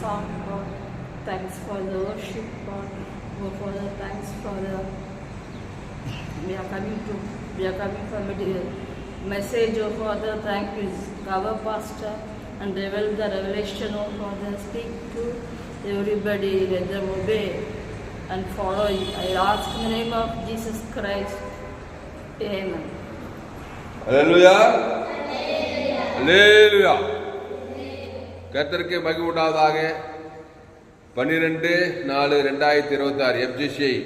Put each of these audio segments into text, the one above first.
song, God. Thanks for the worship, God. Oh, Father, thanks for the we are coming from a message, oh Father. Thank you, cover pastor and reveal the revelation, oh Father. Speak to everybody, let them obey and follow you. I ask in the name of Jesus Christ. Amen. Hallelujah. Hallelujah. கர்த்தருக்கு மகிமை உண்டாவதாக. 12/4/2026 FGCI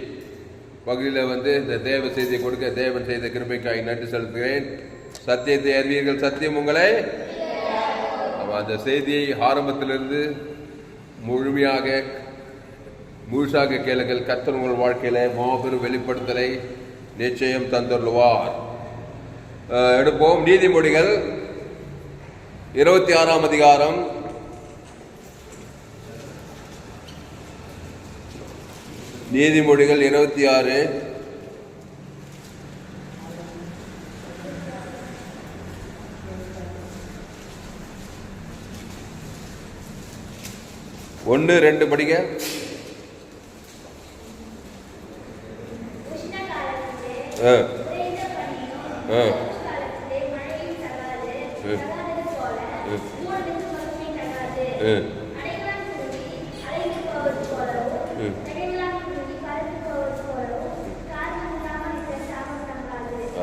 பகுதியில் இந்த தேவ செய்தியை கொடுக்க தேவன் செய்த கிருபைக்காய் நன்றி செலுத்துகிறேன். சத்தியத்தை அறிவீர்கள், சத்தியம் உங்களை. அந்த செய்தியை ஆரம்பத்திலிருந்து முழுசாக கேளுங்கள். கர்த்தர் உங்கள் வாழ்க்கையில மாபெரும் வெளிப்படுத்தலை நிச்சயம் தந்துள்ளுவார். எடுப்போம். நீதிமொழிகள் 26ஆம் அதிகாரம். நீதிமொழிகள் 26 1-2 படிங்க.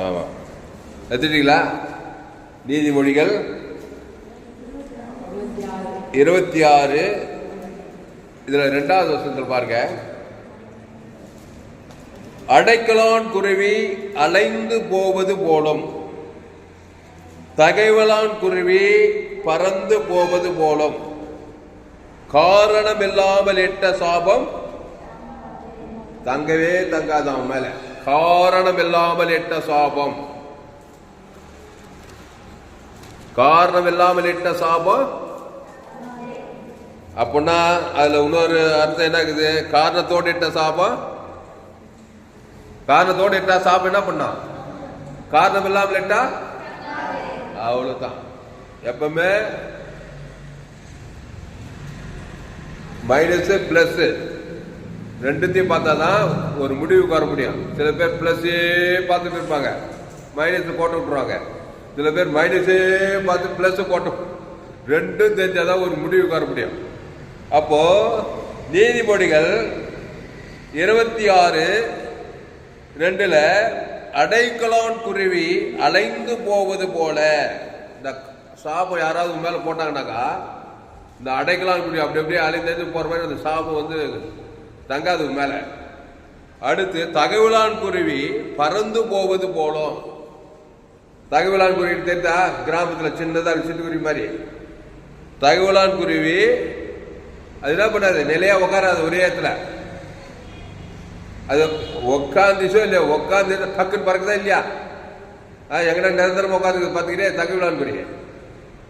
ஆமா, எடுத்துட்டீங்களா? நீதிமொழிகள் 26 இதுல 2வது வசனத்தில் பாருங்க. அடைக்கலான் குருவி அலைந்து போவது போலும், தகைவலான் குருவி பறந்து போவது போலும், காரணம் இல்லாமல் இட்ட சாபம் தங்கவே தங்காதான் மேல. காரணம் இல்லாமல் இட்ட சாபம், காரணம் இல்லாமல் இட்ட சாபம். அப்படின்னா அதுல இன்னொரு அர்த்தம் என்ன இருக்குது? காரணத்தோடு இட்ட சாபம். காரணத்தோடு இட்டா சாபம் என்ன பண்ணா? காரணம் இல்லாமல் இட்டா அவ்வளவுதான். எப்பவுமே மைனஸ் பிளஸ் ரெண்டுத்தையும் பார்த்தாதான் ஒரு முடிவுக்கு வர முடியும். சில பேர் பிளஸே பார்த்துட்டு இருப்பாங்க, மைனஸ் போட்டு விட்டுருவாங்க. சில பேர் மைனஸே பார்த்து பிளஸ் போட்டு, ரெண்டும் தெரிஞ்சாதான் ஒரு முடிவுக்கு வர முடியும். அப்போ நீதிமொழிகள் 26:2 அடைக்கலான் குருவி அலைந்து போவது போல. இந்த சாபம் யாராவது மேல போட்டாங்கன்னாக்கா, இந்த அடைக்கலான் குருவி அப்படி அப்படியே அலைந்து போற மாதிரி அந்த சாபம் தங்காது மேல. அடுத்து தகவலான் குருவி பறந்து போவது போலும். தகவலான் குருவி தெரிந்தா? கிராமத்துல சின்னதா சிட்டுக்குருவி மாதிரி. தகவலான் குருவி அது என்ன பண்ணாது? நிலையா உட்காராது ஒரே இடத்துல. அது உட்காந்துச்சோ இல்லையா, உட்காந்து டக்குன்னு பறக்குதா இல்லையா? எங்கடா நிரந்தரமா உட்காந்து பார்த்துக்கிட்டே தகவலான் குருவி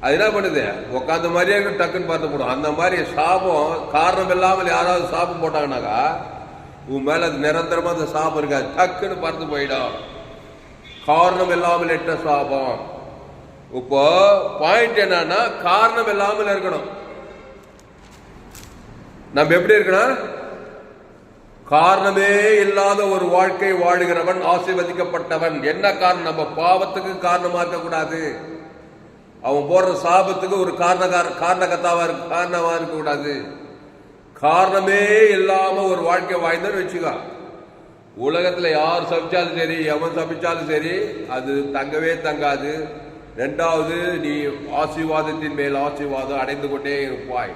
அது என்ன பண்ணுது? உட்காந்த மாதிரியே டக்குன்னு பார்த்து போடும். அந்த மாதிரி சாபம் காரணம் இல்லாமல் யாராவது சாபம் போட்டாங்கன்னாக்கா உன் மேல அது நிரந்தரமா அந்த சாபம் இருக்காது, டக்குன்னு பார்த்து போயிடும். காரணம் இல்லாமல் இட்ட சாபம். இப்போ பாயிண்ட் என்னன்னா, காரணம் இல்லாமல் இருக்கணும். நம்ம எப்படி இருக்கணும்? காரணமே இல்லாத ஒரு வாழ்க்கை வாழுகிறவன் ஆசீர்வதிக்கப்பட்டவன். என்ன காரணம்? நம்ம பாவத்துக்கு காரணமா இருக்கக்கூடாது. அவன் போடுற சாபத்துக்கு ஒரு காரணமா இருக்க கூடாது. காரணமே இல்லாம ஒரு வாழ்க்கை வாழ்ந்தன்னு வச்சுக்கோ. உலகத்துல யார் சபிச்சாலும் சரி, எவன் சபிச்சாலும் சரி, அது தங்கவே தங்காது. 2வது, நீ ஆசீர்வாதத்தின் மேல் ஆசீர்வாதம் அடைந்து கொண்டே இருப்பாய்.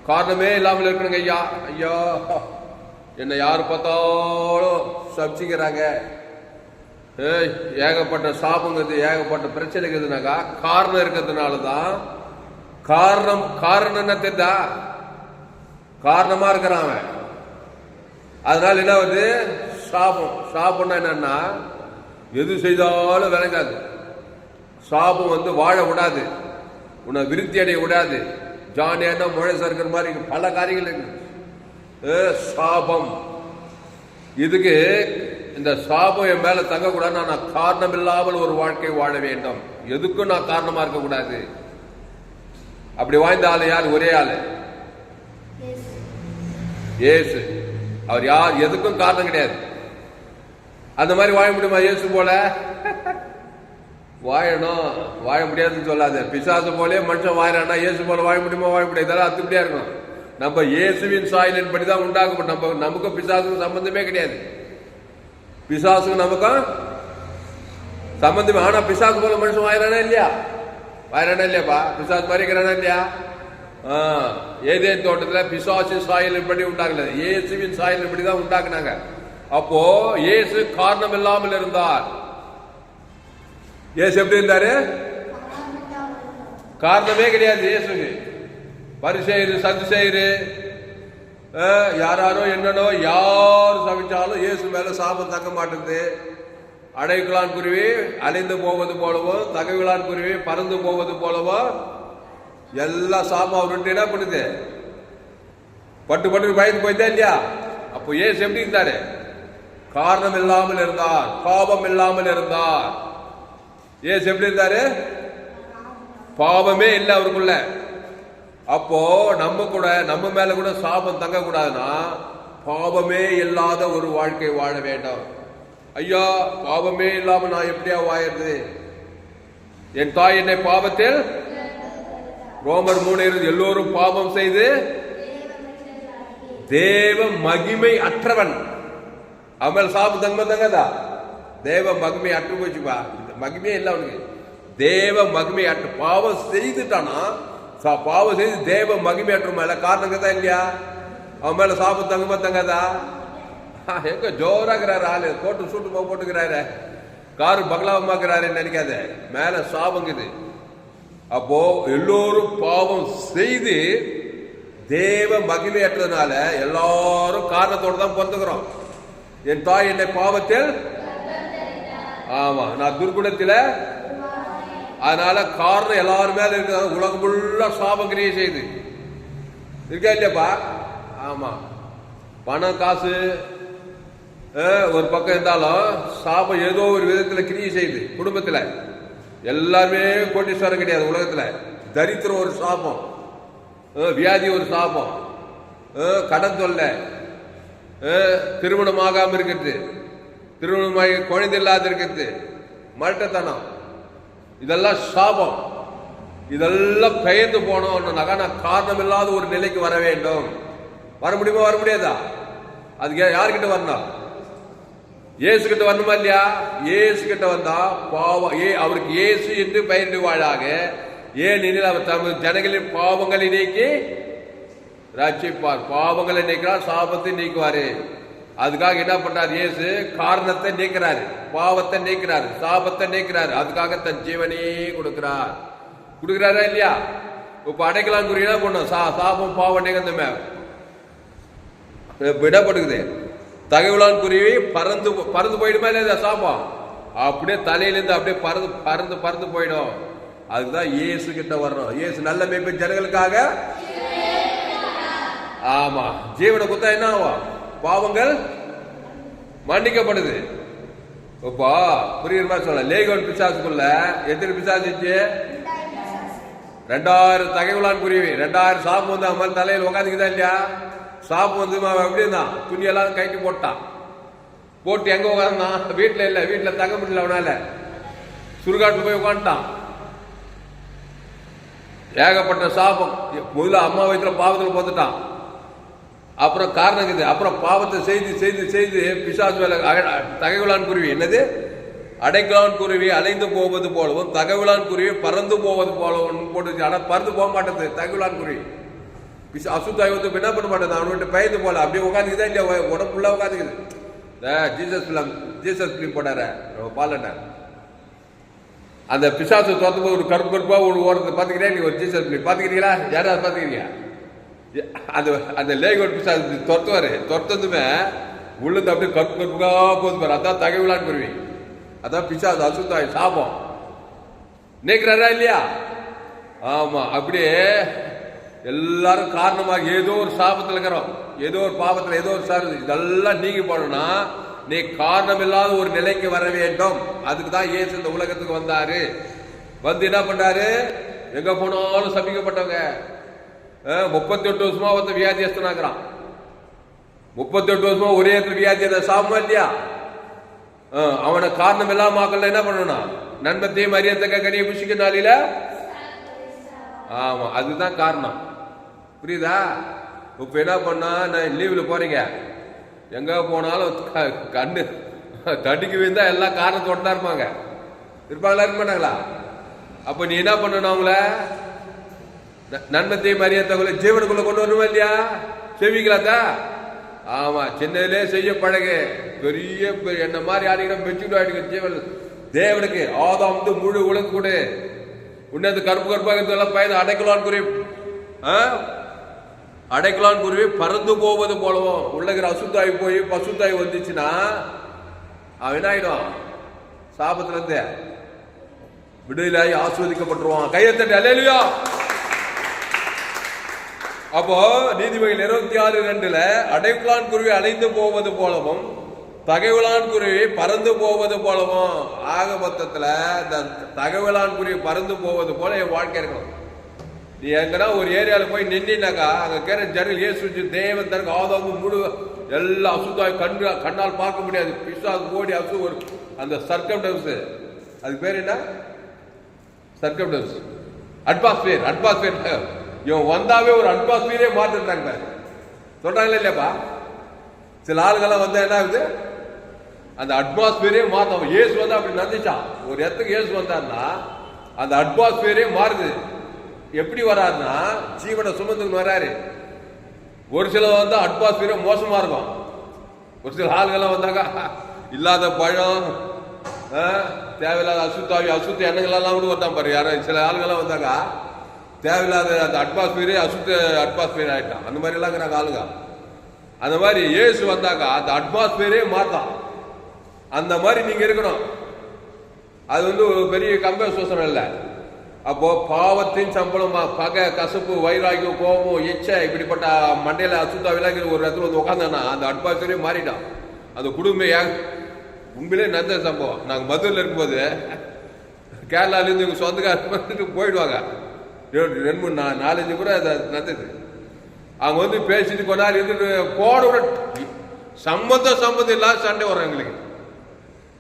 காரணமே இல்லாமல் இருக்கணுங்க. ஐயா ஐயா என்னை யாரு பார்த்தாலும் சபிச்சுக்கிறாங்க, ஏகப்பட்ட சாபங்கிறது, ஏகப்பட்ட பிரச்சனைங்கிறதுனாக்கா காரணம் இருக்கிறதுனாலதான். காரணம் என்ன தெரிந்தா? காரணமா இருக்கிறான் அவன். அதனால என்ன வருது? சாபம். சாபம்னா என்னன்னா, எது செய்தாலும் விளங்காது. சாபம் வாழ விடாது, உன்னை விருத்தி அடைய விடாது. ஜானியான முழை சறுக்கிற மாதிரி பல காரியங்கள் இருக்கு. சாபம். இதுக்கு இந்த சாபம் என் மேல தங்கக்கூடாது. நான் காரணம் இல்லாமல் ஒரு வாழ்க்கை வாழ வேண்டும். எதுக்கும் நான் காரணமா இருக்கக்கூடாது. அப்படி வாழ்ந்த ஆளு யார்? ஒரே ஆளு. இயேசு. அவர் யார் எதுக்கும் காரணம் கிடையாது. அந்த மாதிரி வாழ முடியுமா இயேசு போல? வாழணும், வாழ முடியாதுன்னு சொல்லாது. பிசாசு போலே மனுஷன் வாழறானா இயேசு போல வாழ முடியுமா? வாழ முடியாது. இதெல்லாம் அத்துப்படியா இருக்கும். நம்ம இயேசுவின் சாயலின் படிதான் உண்டாக்கப்படும். நமக்கும் பிசாசுக்கும் சம்பந்தமே கிடையாது. பிசாசுக்கும் நமக்கும் சம்பந்தமே. ஆனா பிசாசு போல மனுஷன் வாழறானா இல்லையா? வாழறானா இல்லையாப்பா? பிசாசு மாதிரி இருக்கிறானா இல்லையா? ஏதேன் தோட்டத்துல பிசாசின் சாயலின் படி உண்டாக்கல, இயேசுவின் சாயலின் படிதான் உண்டாக்குனாங்க. அப்போ இயேசு காரணம் இல்லாமல் இருந்தார். இயேசு எப்படி இருந்தாரு? காரணமே கிடையாது இயேசுக்கு. பரிசேயரு சதுசேயரு யாரோ என்னனோ யார் சமைச்சாலும் இயேசு மேல சாபம் தங்க மாட்டேங்குது. அடைக்கலான் குருவி அலைந்து போவது போலவோ, தகவலான் குருவி பறந்து போவது போலவோ எல்லா சாபம் அவருட்டு என்ன பண்ணுது? பட்டு பட்டு பயந்து போயிட்டா இல்லையா? அப்போ இயேசு எப்படி இருந்தாரு? காரணம் இல்லாமல் இருந்தார், பாவம் இல்லாமல் இருந்தார். இயேசு எப்படி இருந்தாரு? பாவமே இல்லை அவருக்குள்ள. அப்போ நம்ம மேல கூட சாபம் தங்க கூடாதுன்னா பாவமே இல்லாத ஒரு வாழ்க்கை வாழ வேண்டும். ஐயா, பாவமே இல்லாம நான் எப்படியா வாழறது? என் தாய் என்னை பாவத்தில், ரோமர் 3 எல்லோரும் பாவம் செய்து தேவ மகிமை அற்றவன். அவன் சாபம் தங்கதா தேவ மகிமை அற்று போச்சுப்பா. மகிமையே இல்லை அவனுக்கு. தேவ மகிமை அற்று பாவம் செய்துட்டானா, பாவம் செய்து தேவ மகிமை அற்ற மேல காரணம் தான் இல்லையா? அவன் மேல சாபம் தங்கதா? எங்க ஜோராகிறாரு ஆளு, கோட்டு சூட்டு போட்டுக்கிறாரு, காரு பங்களாவமாக்குறாரு நினைக்காத, மேல சாபங்குது. அப்போ எல்லோரும் பாவம் செய்து தேவ மகிமையற்றதுனால எல்லாரும் காரணத்தோடு தான் பொறுத்துக்கிறோம். என் தாய் என்னை பாவத்தில், ஆமா நான் துர்குணத்தில், அதனால காரணம் எல்லாரும் மேல இருக்கு. உலகம் ஃபுல்லா சாபம் கிரியை செய்து இருக்கா இல்லையாப்பா? ஆமா, பணம் காசு ஒரு பக்கம் இருந்தாலும் சாபம் ஏதோ ஒரு விதத்துல கிரியை செய்து குடும்பத்துல. எல்லாருமே கோட்டீஸ்வரம் கிடையாது உலகத்துல. தரித்திரம் ஒரு சாபம், வியாதி ஒரு சாபம், கடன் தொல்லை, திருமணம் ஆகாம இருக்கிறது, திருமணமாகி குழந்தை இல்லாத இருக்கிறது, மல்டத்தனம், இதெல்லாம் சாபம். இதெல்லாம் பெயர்ந்து போனோம்னாக்கா நான் காரணம் இல்லாத ஒரு நிலைக்கு வர வேண்டும். வர முடியுமா? வர முடியாதா? அதுக்கு யாருக்கிட்ட வரணும்? இயேசு கிட்ட வரணுமா இல்லையா? இயேசு கிட்ட வந்தா பாவம் அவருக்கு இயேசு என்று பெயர்ந்து வாழாக. ஏனெனில் அவர் தமது ஜனங்களின் பாவங்களை நீக்கி ரட்சிப்பார். பாவங்களை நீக்கிறார், சாபத்தை நீக்குவாரு. அதுக்காக என்ன பண்றாரு? இயேசு காரணத்தை நீக்கிறாரு, பாவத்தை நீக்கிறாரு, சாபத்தை நீக்கிறாரு. அதுக்காக தன் ஜீவனையே கொடுக்கிறாரா இல்லையா? இப்ப அடைக்கலாம் குறி என்ன பண்ணும்? சாபம் பாவம் நீங்கமே விடப்படுக்குது. தகவலான் குருவி பறந்து போயிடுமா இல்லையா? சாபம் அப்படியே தலையிலிருந்து அப்படியே பறந்து போயிடும். அதுதான் இயேசு கிட்ட வரணும். இயேசு நல்ல மேய்ப்பன் ஜனங்களுக்காக, ஆமா, ஜீவனை குத்தா என்ன ஆகும்? பாவங்கள் மன்னிக்கப்படுது. இப்போ புரியுற மாதிரி சொல்ல, லேகோன் பிசாசுக்குள்ள எத்தனை பிசாசு? 2000 தகவலான் குருவி, 2000 சாபம் வந்து அவன் தலையில் உட்காந்துக்குதா இல்லையா? சாப்பு வந்து எப்படி இருந்தான்? துணியெல்லாம் கைட்டு போட்டு எங்க உட்காந்தான்? வீட்டுல இல்ல, வீட்டுல தங்க முடியல அவனால, சுடுகாட்டுல போய் உட்காந்துட்டான். ஏகப்பட்ட சாபம். முதல்ல அம்மா வயிற்றுல பாவத்தில் போத்துட்டான். அப்புறம் காரணம் இது. அப்புறம் பாவத்தை செய்து பிசாசு மேல தகவலான் குருவி என்னது? அடைக்கலான் குருவி அலைந்து போவது போலவும் தகவலான் குருவி பறந்து போவது போலவும் போட்டு. ஆனா பறந்து போக மாட்டேது தகவலான் குருவி. அசுத்தாய் வந்து என்ன பண்ண மாட்டேன், அவன்கிட்ட பயந்து போல அப்படியே உட்காந்துக்குதா இல்லையா? உடம்புள்ள உட்காந்துக்குது. ஜீசஸ் பிலிம் போட்டார பாலண்ண, அந்த பிசாசு தோத்து போது ஒரு கருப்பா ஒரு ஓரத்தை பாத்துக்கிறேன். நீங்க ஒரு ஜீசஸ் பிலிம் பாத்துக்கிறீங்களா? யாராவது பாத்துக்கிறீங்க? அந்த லேகோட் பிசாசு துரத்துமே உள்ளது அப்படியே கருப்பா போது பாரு. அதான் தகவலான் குருவி, அதான் பிசாசு அசுத்தாய் சாபம் நீக்கிறாரா இல்லையா? ஆமா, அப்படியே எல்லாரும் காரணமாக ஏதோ ஒரு சாபத்தில் இருக்கிறோம், ஏதோ ஒரு பாவத்தில், ஏதோ ஒரு சாபம். இதெல்லாம் நீங்கி போனோம்னா நீ காரணம் இல்லாத ஒரு நிலைக்கு வர வேண்டும். அதுக்கு தான் இயேசு இந்த உலகத்துக்கு வந்தாரு. வந்து என்ன பண்றாரு? எங்க போனாலும் சபிக்கப்பட்டவங்க, 38 வருஷமா ஒருத்தர் வியாதியஸ்தனாக்குறான். 38 வருஷமா ஒரே இடத்துல வியாதி சாபமா இல்லையா? அவனை காரணம் இல்லாம ஆக்கல என்ன பண்ணணும்? நன்மத்தையும் அறியத்தக்க கனியை புசிக்க நாளில. ஆமா, அதுதான் காரணம். புரியுதா? இப்ப என்ன பண்ணா, நான் லீவ்ல போறீங்க, எங்க போனாலும் கண்ணு தடிக்கு விழுந்தா எல்லா காரணத்தோட தான் இருப்பாங்க. இருப்பாங்களா இருக்க மாட்டாங்களா? அப்ப நீ என்ன பண்ணணும்? அவங்கள நன்மத்தையும் அறியத்தவங்களை ஜீவனுக்குள்ள கொண்டு வரணுமா இல்லையா? செவிக்கலாத்தா? ஆமா, சின்னதிலே செய்ய பழகு. பெரிய என்ன மாதிரி ஆடிக்கிறோம் பெச்சுட்டு ஆடிக்கிற ஜீவன் தேவனுக்கு ஆதாம் வந்து முழு உலக கூட உன்னது கருப்பு கருப்பாக பயந்து அடைக்கலான் குருவி பறந்து போவது போலவும் உள்ளகிற அசுத்தாய் போய் பசுத்தாய் வந்துச்சுன்னா அவன் என்ன ஆயிடும்? சாபத்துல இருந்து விடுதலாகி ஆஸ்வதிக்கப்பட்டுருவான். கையத்தட்டு அல்லேலூயா. அப்போ நீதிமொழிகள் 26:2 அடைக்கலான் குருவி அலைந்து போவது போலவும் தகவலான் குருவி பறந்து போவது போலவும். ஆக மொத்தத்துல இந்த தகவலான் குருவி பறந்து போவது போல என் வாழ்க்கை இருக்கணும். நீ எங்கன்னா ஒரு ஏரியால போய் நின்னாக்கா அங்க கேற ஜனல் இயேசு தேவன் தனக்கு ஆதாமு முழு எல்லா அசுத்தாய் கண்ணால் பார்க்க முடியாது. பிசாசு ஓடி அசு ஒரு அந்த சர்க்கம்டன்ஸ், அது பேர் என்ன? Circumstance, atmosphere. இவன் வந்தாவே ஒரு அட்மாஸ்பியரே மாத்திட்டாங்க. சொல்றாங்களே இல்லையாப்பா? சில ஆளுகள்லாம் வந்தா என்ன ஆகுது? அந்த அட்மாஸ்பியரே மாத்தம். இயேசு வந்து அப்படி நடந்துச்சான். ஒரு இடத்துக்கு இயேசு வந்தான்னா அந்த அட்மாஸ்பியரே மாறுது. எப்படி வராருன்னா ஜீவனை சுமந்துன்னு வராரு. ஒரு சில வந்தா அட்மாஸ்பியரே மோசமா இருக்கும். ஒரு சில ஆளுகள்லாம் வந்தாக்கா இல்லாத பழம், தேவையில்லாத அசுத்த எண்ணங்கள் எல்லாம் கூட வந்தான் பாரு. யாரும் சில ஆளுகள்லாம் வந்தாக்கா தேவையில்லாத அந்த அட்மாஸ்பியரே அட்மாஸ்பியர் ஆயிட்டான். அந்த மாதிரி எல்லாம் இருக்கிறாங்க ஆளுங்க. அந்த மாதிரி இயேசு வந்தாக்கா அந்த அட்மாஸ்பியரே மாத்தான். அந்த மாதிரி நீங்க இருக்கணும். அது வந்து ஒரு பெரிய கம்பேசோசனம் இல்லை. அப்போ பாவத்தின் சம்பளம் பகை, கசப்பு, வைராகியம், கோபம், இச்சை இப்படிப்பட்ட மண்டையில அசுத்தா விலகிற ஒரு இடத்துல வந்து உட்காந்தானா அந்த அட்மாஸ்பியரே மாறிட்டான். அந்த குடும்பம் உண்மையிலே நடந்த சம்பவம். நாங்கள் மதுரையில் இருக்கும்போது கேரளாலேருந்து எங்கள் சொந்தக்கார போயிடுவாங்க. 2-3-4-5 கூட அதை நடந்தது. அவங்க வந்து பேசிட்டு கொண்டாடி இருந்துட்டு போட சம்பந்தம் இல்லாத சண்டை வரும்.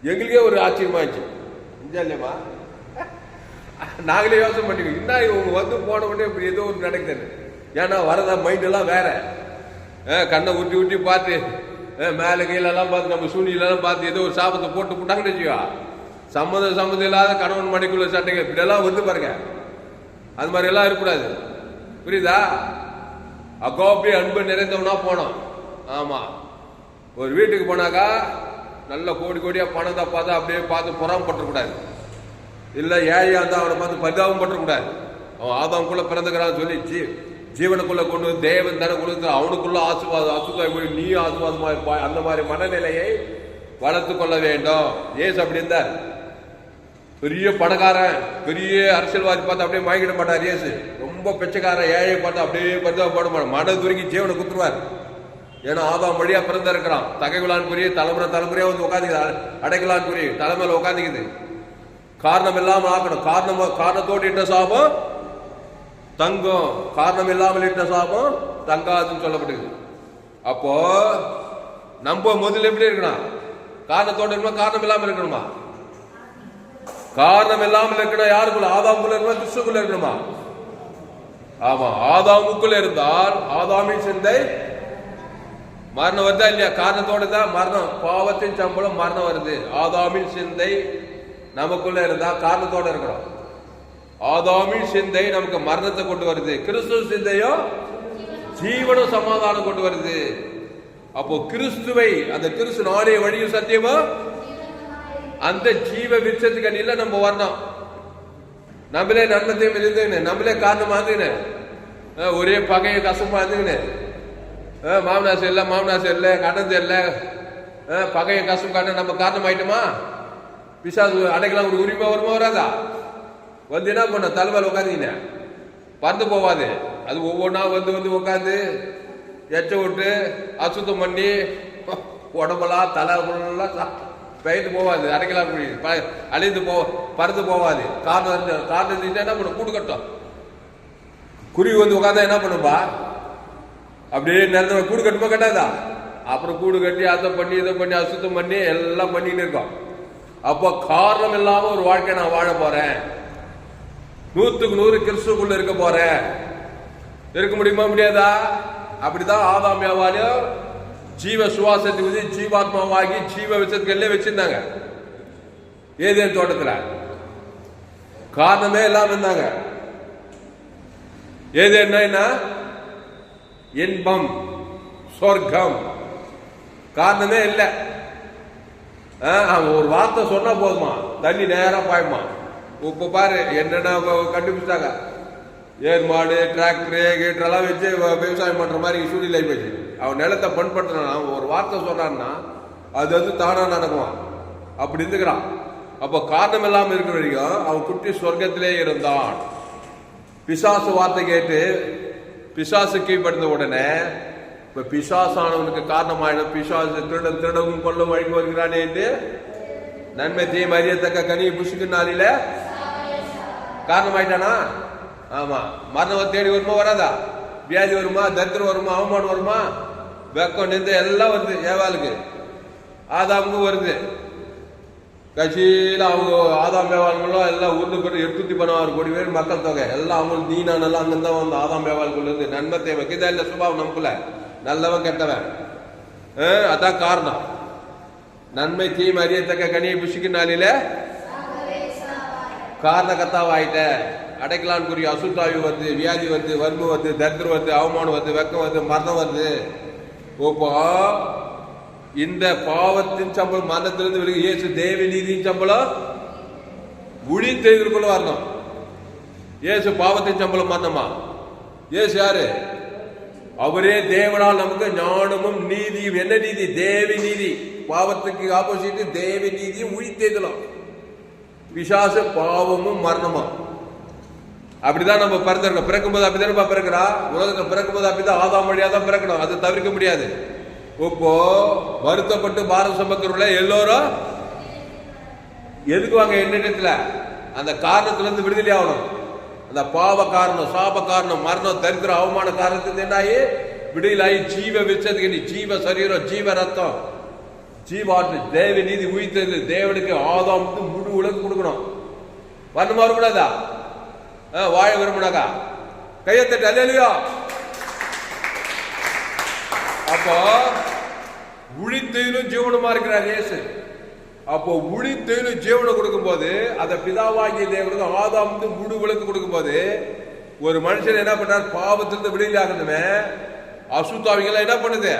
எங்களுக்கே ஒரு ஆச்சரியமாச்சு. இல்லையம்மா, நாங்களே யோசனை பண்ணிக்கோ, என்ன இவங்க வந்து போன உடனே இப்படி ஏதோ ஒரு நடக்குதுன்னு. ஏன்னா வரதா மைண்டெல்லாம் வேற. கண்ணை ஊட்டி பார்த்து மேலே கீழெல்லாம் பார்த்து நம்ம சூழ்நிலாம் பார்த்து ஏதோ ஒரு சாபத்தை போட்டு போட்டாங்கன்னு வச்சுக்கோ. சம்மந்தம் இல்லாத கணவன் மணிக்குள்ள சண்டைங்க இப்படியெல்லாம் வந்து பாருங்க. அது மாதிரி எல்லாம் இருக்கக்கூடாது. புரியுதா? அகோப்பி அன்பு நிறைந்தவனா போனோம். ஆமா, ஒரு வீட்டுக்கு போனாக்கா நல்ல கோடியா பணத்தை பார்த்தா அப்படியே பார்த்து பொறாமப்பட்டுக்கூடாது. இல்லை ஏழையா இருந்தா அவனை பார்த்து பரிதாபம் பற்றக்கூடாது. அவன் ஆதாமுக்குள்ள பிறந்துக்கிறான்னு சொல்லி ஜீவனுக்குள்ள கொண்டு தேவன் தன கொடுத்து அவனுக்குள்ள ஆசீர்வாதம் அசுத்தாய் போய் நீ ஆசீர்வாதமா இருப்பாய். அந்த மாதிரி மனநிலையை வளர்த்து கொள்ள வேண்டும். ஏசு அப்படி இருந்தார். பெரிய பணக்காரன் பெரிய அரசியல்வாதி பார்த்து அப்படியே வாங்கிட மாட்டார். ஏசு ரொம்ப பிச்சைக்காரன் ஏழையை பார்த்து அப்படியே பரிதாபப்பட மாட்டார். மன துருக்கி ஜீவனை குத்துருவார். ஏன்னா ஆதாம் வழியா பிறந்த இருக்கிறான். தகைவிலான் குறி தலைமுறையா வந்து உட்காந்துக்குது. அடைக்கலான் குறி தலைமையில உட்காந்துக்குது. காரணம் இல்லாமல் ஆக்கணும். காரணத்தோடு இட்ட சாபம் தங்கம், காரணம் இல்லாமல் இட்ட சாபம் தங்காதுன்னு சொல்லப்படுது. அப்போ நம்ம முதல்ல எப்படி இருக்கணும்? காரணத்தோடு இருக்கணும், காரணம் இல்லாமல் இருக்கணுமா? காரணம் இல்லாமல் இருக்கணும். யாருக்குள்ள? ஆதாமுக்குள்ள இருக்கணும், கிறிஸ்துக்குள்ள இருக்கணுமா? ஆமா, ஆதாமுக்குள்ள இருந்தால் ஆதாமின் சிந்தை மரணம் வருதா இல்லையா? காரணத்தோடு தான் மரணம். பாவத்தின் சம்பளம் மரணம் வருது. ஆதாமின் சிந்தை நமக்குள்ள இருந்தா காரணத்தோட இருக்கிறோம். ஆதாமின் சிந்தை நமக்கு மரணத்தை கொண்டு வருது. கிறிஸ்துவ சிந்தையோ ஜீவனும் சமாதானம் கொண்டு வருது. அப்போ கிறிஸ்துவை, அந்த கிறிஸ்து நானே வழியும் சத்தியமா அந்த ஜீவ விருட்சத்துக்கு அடியில நம்ம வரணும். நம்மளே நன்மத்தையும் இருந்துன்னு, நம்மளே காரணமா இருந்துன்னு, ஒரே பகைய கசமா இருந்துன்னு, மாமனாசு இல்லை கடன் இல்லை, பகைய கசம் காட்ட நம்ம காரணம் ஆயிட்டோமா? பிசாசு அடைக்கலாம் ஒரு உரிமை வருமா? வராதா? வந்து என்ன பண்ண தலைமையில் உட்காந்தீங்க பறந்து போவாது. அது ஒவ்வொன்றா வந்து உட்காந்து எச்ச விட்டு அசுத்தம் பண்ணி உடம்பெல்லாம் தலைலாம் பெய்து போவாது. அடைக்கலாம் அழிந்து பறந்து போவாது. காரணம் என்ன பண்ண? கூடு கட்டும். குருவி வந்து உட்காந்தா என்ன பண்ணும்பா? அப்படியே நிலத்துல கூடு கட்டுமா கட்டாதா? அப்புறம் கூடு கட்டி அதை பண்ணி இதை பண்ணி அசுத்தம் பண்ணி எல்லாம் பண்ணிட்டு இருக்கோம். அப்போ காரணம் இல்லாம ஒரு வாழ்க்கை நான் வாழ போறேன், 100க்கு 100 கிறிஸ்துக்குள்ள இருக்க போறேன். இருக்க முடியுமா? முடியாதா? அப்படிதான் ஆதாம் ஏவாளையும் ஜீவ சுவாசத்துக்கு ஜீவாத்மாவாகி ஜீவ விஷயத்துக்கு வச்சிருந்தாங்க ஏதேன் தோட்டத்துல. காரணமே இல்லாம இருந்தாங்க. ஏதேன்னா இன்பம், சொர்க்கம். காரணமே இல்லை. ஒரு வார்த்தை சொன்னா போதுமா, தண்ணி நேரா பாயுமா. இப்ப பாரு என்னென்ன கண்டுபிடிச்சாங்க. ஏர் மாடு, டிராக்டரு, கீட்டரெல்லாம் வச்சு விவசாயம் பண்ற மாதிரி சூழ்நிலை போச்சு. அவன் நிலத்தை பண்படுத்தினான், ஒரு வார்த்தை சொன்னான்னா அது வந்து தானா நடக்குவான். அப்படி இருந்துக்கிறான். அப்போ காரணம் இல்லாம இருக்கிற வரைக்கும் அவன் குட்டி சொர்க்கத்திலே இருந்தான். பிசாசு வார்த்தை கேட்டு பிசாசு கீழ்படுத்த உடனே இப்ப பிசாசானவனுக்கு காரணமாயிடும். பிசாசு திருடவும் கொல்லும் வழிக்கு வருகிறானே என்று நன்மை தீமை அறியத்தக்க கனியை புசுக்கு நாளில காரணமாயிட்டானா? ஆமா. மரணம் தேடி வருமா வராதா? வியாதி வருமா, தரித்திரம் வருமா, அவமானம் வருமா, வெக்கம் நின்று எல்லாம் வருது. ஏவாளுக்கு ஆதாமுக்கு வருது. கட்சியில அவங்க ஆதாம் ஏவாளுங்களும் எல்லாம் ஊர்ந்து போட்டு 816 கோடி பேர் மக்கள் தொகை எல்லாம் அவங்களுக்கு நீனானெல்லாம் அங்கிருந்தான் வந்து ஆதாம் ஏவாளுக்குள்ள இருந்து நன்மை தேவை கிதா இல்ல சுபாவம் நமக்குள்ள நல்லவன் கெட்டவன். அதான் காரணம். நன்மை தீமை அறியத்தக்க கனியை புஷிக்கு நாளில காரண கத்தாவாயிட்ட. அடைக்கலான்குரிய அசுத்தாவி வருது, வியாதி வருது, வறுமை வருது, தரித்திரம் வருது, அவமானம் வருது, வெக்கம் வருது, மரணம் வருது. இப்போ இந்த பாவத்தின் சம்பளம் மரணத்திலிருந்து விலகி இயேசு தேவ நீதியின் சம்பளம் உழித்தெழுதலுக்குள்ள வரணும். இயேசு பாவத்தின் சம்பளம் மரணமா? இயேசு யாரு? அவரே தேவனால் நமக்கு ஞானமும் நீதியும். என்ன நீதி? தேவி நீதி. பாவத்துக்கு ஆப்போசிட் தேவி நீதியும் உழித்தெழுதலும். பிசாசு பாவமும் மரணமா. அப்படிதான் நம்ம பிறந்திருக்கோம். பிறக்கும்போது அப்படிதான் பிறக்கிறா. உலகத்தில் பிறக்கும்போது அப்படிதான் ஆதாம் வழியா தான் பிறக்கணும். அது தவிர்க்க முடியாது. இப்போ வருத்தப்பட்டு பாரம் சுமக்கிறவங்கள எல்லோரும் எதுக்கு வாங்க? என்னிடத்துல அந்த காரணத்துல இருந்து விடுதலை ஆகணும். அந்த பாவ காரணம், சாப காரணம், மரணம், தரித்திரம், அவமான காரணத்துக்கு என்னாயி விடுதலாயி ஜீவ விச்சதுக்கு நீ ஜீவ சரீரம், ஜீவ ரத்தம், ஜீவாற்று, தேவ நீதி உயிர்த்தது. தேவனுக்கு ஆதாம் முழு உலகம் கொடுக்கணும். வரணுமா வரக்கூடாதா? வாழ விரும்பினாக்கா கையத்தட்டு அல்லேலூயா. அப்போ உழித்தெழுதலும் ஜீவனமா இருக்கிறார் இயேசு. அப்போ உழித்தெழுதலும் ஜீவனை கொடுக்கும் போது அந்த பிதாவாகிய தேவனுக்கு ஆதாம் முழு உலகம் கொடுக்கும் போது ஒரு மனுஷன் என்ன பண்றார்? பாவத்திலிருந்து விடுதலை ஆகணுமே. அசுத்தாவிகள் என்ன பண்ணுது?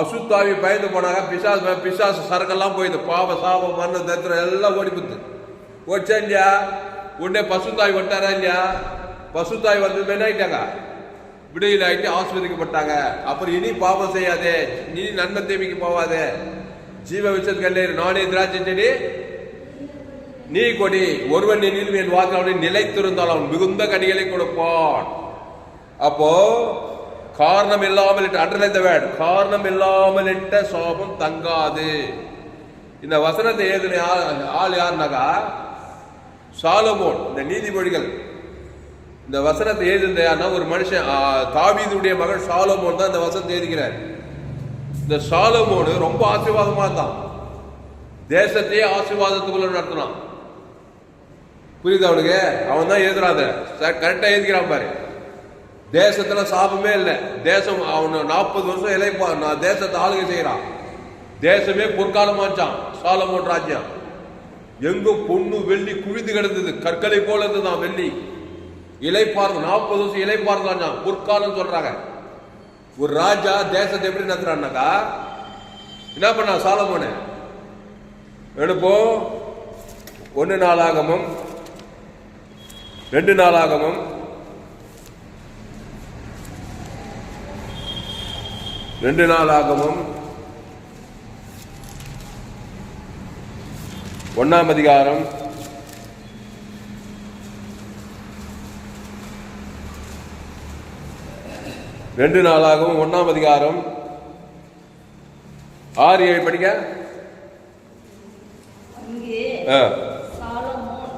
அசுத்தாவி பயந்து போனாங்க. பிசாசு சரக்கெல்லாம் போயிடுது. பாவ சாபம் மரணம் தரித்திரம் எல்லாம் ஓடி போகுது. ஓடிச்சா இல்லையா? உடனே பசுத்தாய் வட்டாரா இல்லையா? பசுத்தாய் வந்து என்ன விடுதலை ஆகிட்டு ஆஸ்வதிக்கப்பட்டாங்க. அப்புறம் இனி பாவம் செய்யாதே, இனி நன்மை தேவைக்கு போவாதே, ஜீவ விஷயத்துக்கு நானே திராட்சை செடி நீ கொடி, ஒருவன் நீ என் வாக்கு அவனை நிலைத்திருந்தால் அவன் மிகுந்த கனிகளை கொடுப்பான். அப்போ காரணம் இல்லாமல் அண்டர்லைன் தி வேர்ட், காரணம் இல்லாமல் இட்ட சாபம் தங்காது. இந்த வசனத்தை எழுதின ஆள் யாருனாக்கா சாலமோன். இந்த நீதிமொழிகள் இந்த வசனத்தை எழுதினா ஒரு மனுஷன் தாவீதுடைய மகன் சாலமோன் தான் இந்த வசனத்தை எழுதுகிறார். இந்த சாலமோனு ரொம்ப ஆசீர்வாதமா இருந்தான். தேசத்தையே ஆசீர்வாதத்துக்குள்ள நடத்தினான். புரியுது அவனுக்கு? அவன் தான் எழுதுறாத கரெக்டா எழுதிக்கிறான் பாரு. தேசத்துல சாபமே இல்லை. தேசம் அவனு 40 வருஷம் இலைப்பான் தேசத்தை ஆளுகை செய்யறான். தேசமே பொற்காலமாச்சான் சாலமோன் ராஜ்யம். எங்கும் பொண்ணு வெள்ளி குவிந்து கிடந்தது. கற்களை போல இருந்துதான் வெள்ளி. இலைப்பார்ந்து 40 வருஷம் இலைப்பார்ந்தான். பொற்காலம் சொல்றாங்க. ஒரு ராஜா தேசத்தை எப்படி நடத்துறான்னாக்கா என்ன பண்ணா சாலமோனு? எடுப்போம் 1 நாளாகமும் 2 நாளாகமும் 2 நாளாகமும் 1ஆம் அதிகாரம் 2 நாளாகவும் 1ஆம் அதிகாரம் 6-7 படிக்க. சாலமோன்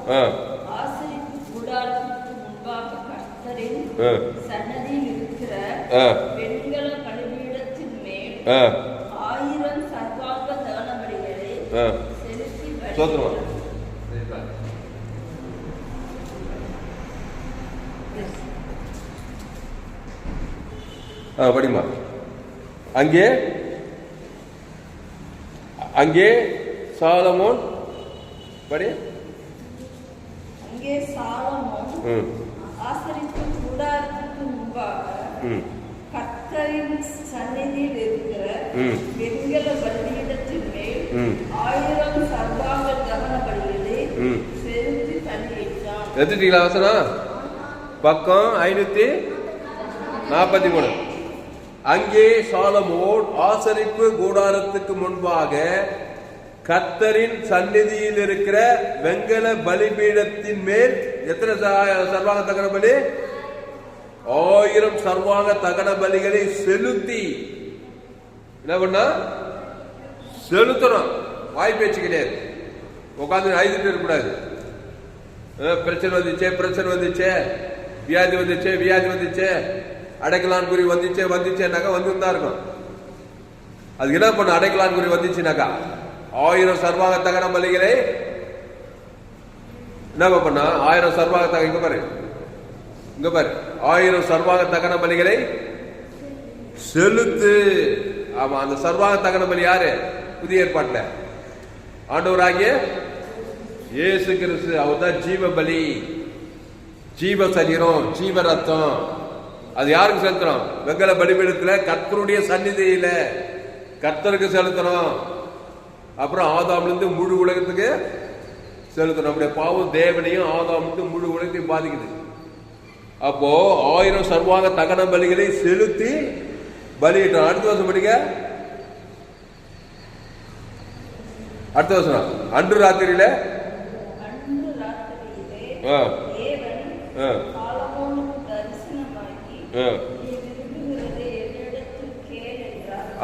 ஆசரிப்பு கூடாரத்திற்கு முன்பாக கர்த்தர் கர்த்தரின் சன்னதியில் இருக்கிற வெண்கல பலிபீடத்தின் மேல் 1000 சர்வாங்க தகனபலிகளை செலுத்தி படிமா. அங்கே அங்கே சாலமோன் படி. அங்கே சாலமோன் ஆசரிப்பு கூடாரத்துக்கு முன்பாக கர்த்தரின் சந்நிதியில் இருக்கிற வெண்கல பலிபீடத்தின் மேல் 1000 சர்வாங்க தகன பலிகளை செலுத்தி தள்ளிட்டான். எடுத்துட்டீங்களா வசனம்? பக்கம் 543. அங்கே சாலமோன் ஆசரிப்பு கூடாரத்துக்கு முன்பாக கர்த்தரின் சந்நிதியில் இருக்கிற வெண்கல பலிபீடத்தின் மேல் எத்தனை சர்வாங்க தகன பலி? 1000 சர்வாங்க தகன பலிகளை செலுத்தி என்ன பண்ணா? செலுத்தணும். வாய் பேச்சு கிடையாது. உட்காந்து அழுதுட்டு இருக்கக்கூடாது. பிரச்சனை வந்துச்சே, வியாதி வந்துச்சே, அடைக்கலான் குறி வந்துச்சேனாக்கா வந்துதான் இருக்கும். அதுக்கு என்ன பண்ண? அடைக்கலான் குறி வந்துச்சுனாக்கா 1000 சர்வாங்க தகன பலிகளை என்ன பண்ணா? 1000 சர்வாங்க தக இங்க பாரு 1000 சர்வாங்க தகன பலிகளை செலுத்து. ஆமா, அந்த சர்வாங்க தகன பலி யாரு? புதிய ஏற்பாட்டுல ஆண்டவராகிய இயேசு கிறிஸ்து. அவர் தான் ஜீவ பலி, ஜீவ சரீரம், ஜீவ ரத்தம். அது யாருக்கு செலுத்தணும்? வெண்கல பலிபீடத்துல கர்த்தருடைய சந்நிதியில கர்த்தருக்கு செலுத்தணும். அப்புறம் ஆதாம்லேருந்து முழு உலகத்துக்கு செலுத்தணும். நம்முடைய பாவம் தேவனையும் ஆதாமுக்கு முழு உலகத்தையும் பாதிக்குது. அப்போ 1000 சர்வாங்க தகன பலிகளை செலுத்தி பலியிட்டோம். அடுத்த வருஷம் படிக்க. அடுத்த வருஷம் அன்று ராத்திரியில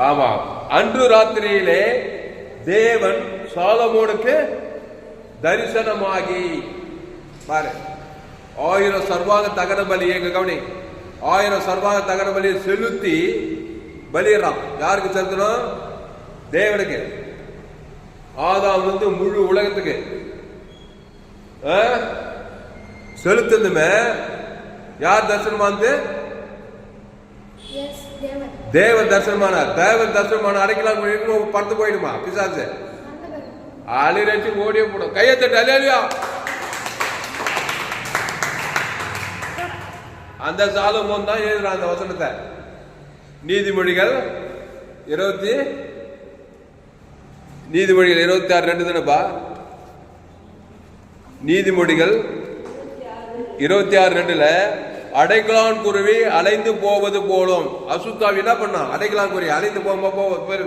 ஆமா, அன்று ராத்திரியிலே தேவன் சாலமோனுக்கு தரிசனமாகி பாரு 1000 சர்வாங்க தகன பலி. எங்க கவனி, 1000 சர்வாங்க தகன பலியை செலுத்தி பலியிடறான். யாருக்கு செலுத்தணும்? தேவனுக்கு. ஆதாம் வந்து முழு உலகத்துக்கு செலுத்துமே. யார் தரிசனமானது? தேவன் தரிசனமானார். தேவன் தரிசனமான அடைக்கலாம் பறந்து போயிடுமா பிசாசு? அழிச்சு ஓடியே போடும். கையத்தட்டு அலையா. அந்த சாலமோன் தான் எழுதுறான் அந்த வசனத்தை. நீதிமொழிகள் 26:2 தானப்பா? நீதிமொழிகள் 26:2 அடைக்கலான் குருவி அலைந்து போவது போலும். அசுத்தாவி என்ன பண்ணா? அடைக்கலான் குருவி அலைந்து போகும்போது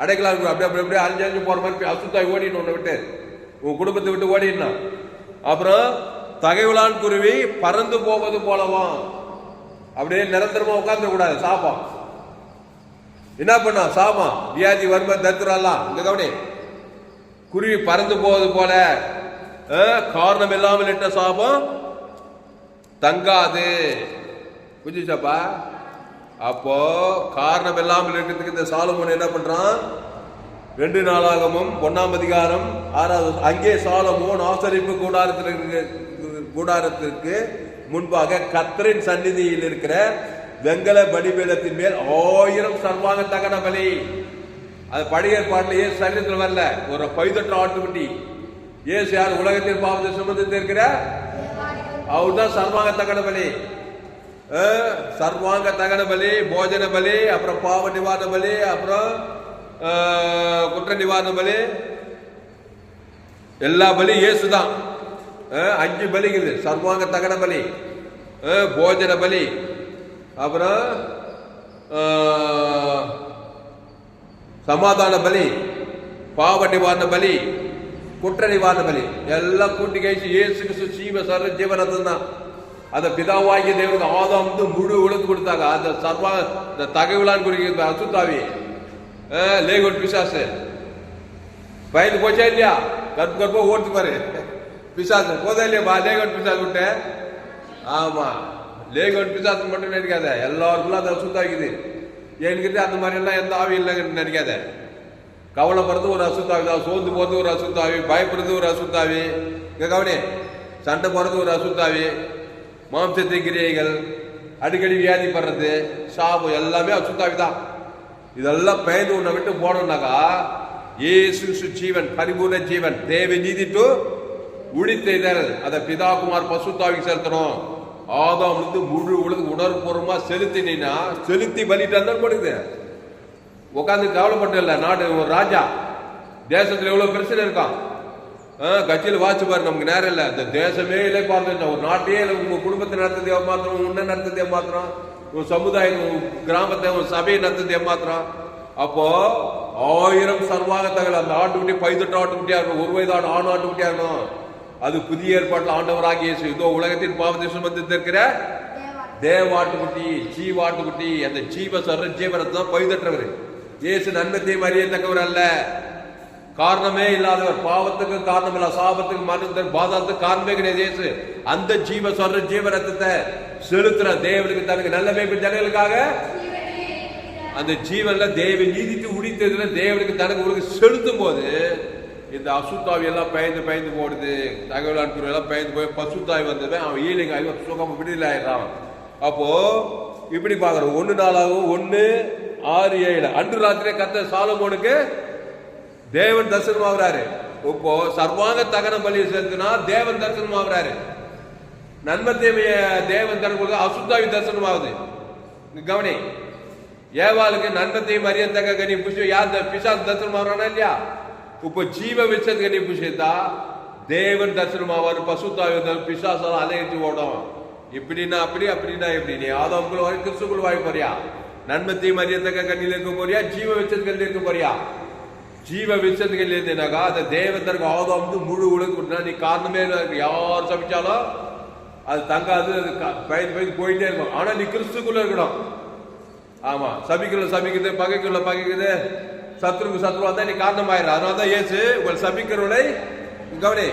அடைக்கலான் குருவி அப்படியே அழிஞ்சு போற மாதிரி அசுத்தாவி ஓடின்னு உன்னை விட்டு, உன் குடும்பத்தை விட்டு ஓடினா. அப்புறம் தகைவலான் குருவி பறந்து போவது போலவாம். அப்படியே நிரந்தரமா உட்கார்ந்து கூடாது. சாபம் என்ன பண்ணா? சாபம் வியாதி வறுமை தத்துறாலாம். இங்க கவனி, குருவி பறந்து போவது போல காரணம் இல்லாமல் இட்ட சாபம் தங்காது. புரிஞ்சுச்சாப்பா? அப்போ காரணம் இல்லாமல் இருக்கிறதுக்கு இந்த சாலமோன் என்ன பண்றான்? 2 நாளாகமும் 1:6 அங்கே சாலமோன் ஆசரிப்பு கூடாரத்திற்கு முன்பாக கர்த்தரின் சந்நிதியில் இருக்கிற வெண்கல பலிபீடத்தின் மேல் 1000 சர்வாங்க தகன பலி. அது பழைய ஏற்பாட்டில் ஏசு சரீரத்தில் வரல, ஒரு பைதற்ற ஆட்டுக்குட்டி. ஏசு யார்? உலகத்தின் பாவத்தை சுமந்து இருக்கிற அவர் தான் சர்வாங்க தகன பலி. சர்வாங்க தகன பலி, போஜன பலி, அப்புறம் பாவ நிவாரண பலி, அப்புறம் குற்ற நிவாரண பலி, எல்லா பலி இயேசு தான். 5 பலிக்குது. சர்வாங்க தகன பலி, போஜன பலி, அப்புறம் சமாதான பலி, பாவ நிவாரண பலி, குற்ற நிவாரண பலி எல்லாம் கூட்டி கழிச்சு இயேசு கிறிஸ்து ஜீவ சர்வ ஜீவரத்தம் தான். அந்த பிதாவாகிய தேவனுக்கு ஆதாம் வந்து முழு உலகத்து கொடுத்தாங்க. அந்த சர்வா தகவலான் குறிக்கிற அசுத்தாவி லேகோட் பிசாசு பயந்து போச்சா இல்லையா? கற்பா ஓட்டு பாரு பிசாசு போதா இல்லையா? லேகோட் பிசாசு விட்ட. ஆமா, லேகோன் பிசாசு மட்டும் நினைக்காத, எல்லாருக்குள்ள அதை அசுத்தாக்குது. என்கிட்ட அந்த மாதிரி எல்லாம் எந்த ஆவி இல்லைன்னு நினைக்காத. கவலைப்படுறது ஒரு அசுத்தாவி தான், சோர்ந்து போறது ஒரு அசுத்தாவி, பயப்படுறது ஒரு அசுத்தாவி, கவனி சண்டை போறது ஒரு அசுத்தாவி, மாம்சத்தின் கிரியைகள், அடிக்கடி வியாதிப்படுறது, சாபம் எல்லாமே அசுத்தாவி தான். இதெல்லாம் பயந்து உன்னை விட்டு போனோம்னாக்கா இயேசு ஜீவன், பரிபூர்ண ஜீவன், தேவ நீதி டு உழித்தெய்தல், அதை பிதா குமார் பசுத்தாவிக்கு செலுத்தணும். ஆதாம் வந்து முழு உலக உணர்வுபூர்வமா செலுத்தினா செலுத்தி பலிட்டு தான் கொடுக்குது. உட்காந்து கவலைப்பட்டு இல்லை. நாடு ஒரு ராஜா, தேசத்துல எவ்வளவு பிரச்சனை இருக்கான், கட்சியில் வாட்சி பாரு, நமக்கு நேரம் இல்லை. இந்த தேசமே இல்லை பார்த்து, ஒரு நாட்டையே இல்லை. உங்க குடும்பத்தை நடத்துறது ஏமாத்திரம், உன்னை நடத்துறது ஏமாத்திரம், உன் சமுதாயம், உன் கிராமத்தை, உன் சபையை நடத்துறது ஏமாத்திரம். அப்போ 1000 சர்வாகத்தகள் அந்த ஆட்டுக்குட்டி 18 ஆட்டுக்குட்டியா இருக்கணும், 1 வயது ஆண் ஆட்டுக்குட்டியா இருக்கணும். அது புதிய ஏற்பாட்டில் ஆண்டவராகிய இயேசு, இதோ உலகத்தின் பாவத்தை சுமந்து இருக்கிற தேவாட்டுக்குட்டி, ஜீவாட்டுக்குட்டி, அந்த ஜீவ சர்வ ஜீவனத்தை தான் பைதற்றவர். இயேசு நன்மத்தையும் அறியத்தக்கவர் அல்ல, காரணமே இல்லாதவர், பாவத்துக்கு காரணம் இல்ல, சாபத்துக்கு மரணத்துக்கு பாதாளத்துக்கு காரணமே கிடையாது. இயேசு அந்த ஜீவ சொல்ற ஜீவரத்தை செலுத்துற தேவனுக்கு, தனக்கு நல்ல மேய்ப்பு ஜனங்களுக்காக அந்த ஜீவன்ல தேவ நீதிக்கு உடித்ததுல தேவனுக்கு தனக்கு உங்களுக்கு செலுத்தும் போது இந்த அசுத்தாவி எல்லாம் பயந்து பயந்து போடுது. தகவல் அனுப்புற எல்லாம் பயந்து போய் பசுத்தாவி வந்தது, அவன் ஈலிங் ஆகி சுகம் விடுதலை ஆயிடுறான். அப்போ இப்படி பாக்குறோம். 1 நாளாகவும் 1:6-7 அன்று ராத்திரியே கர்த்தர் சாலமோனுக்கு தேவன் தரிசனம் ஆகுறாரு. இப்போ சர்வாங்க தகன பலி செலுத்தினா தேவன் தரிசனம் ஆகுறாரு. நன்மத்தேமைய தேவன் தரக்கூடிய அசுத்தாவி தரிசனம் ஆகுது. கவனி, ஏவாளுக்கு நன்மத்தையும் அறியத்தக்க கனி புஷ்யம் யார் பிசாசு தரிசனம் ஆகுறானா இல்லையா? இப்போ ஜீவ விச்சது கனி புஷ்யத்தா தேவன் தரிசனம் ஆவார். பசுத்தாவி பிசாசால அலையச்சு ஓடும். இப்படின்னா அப்படி, அப்படின்னா எப்படி? நீ ஆதாமுக்குள்ள வாய் கிறிஸ்துக்குள்ள வாய் போறியா? நன்மத்தையும் அறியத்தக்க கண்ணில் இருக்க போறியா? ஜீவ விச்சது கண்ணில் இருக்க போறியா? ஜீவ விச்சதுகள் இருந்தேனாக்கா அந்த தேவத்தருக்கு ஆதாம் வந்து முழு உலக நீ காரணமே யார் சபிச்சாலும் அது தங்காது, அது பயந்து பயந்து போயிட்டே இருக்கும். ஆனா நீ கிறிஸ்துக்குள்ள இருக்கணும். ஆமா, சபிக்குள்ள சபிக்குது, பகைக்குள்ள பகைக்குது, சத்ருக்கு சத்ருவா தான் நீ காரணமாயிரு. அதனாலதான் இயேசு உங்கள் சபிக்கிறவளை கவனி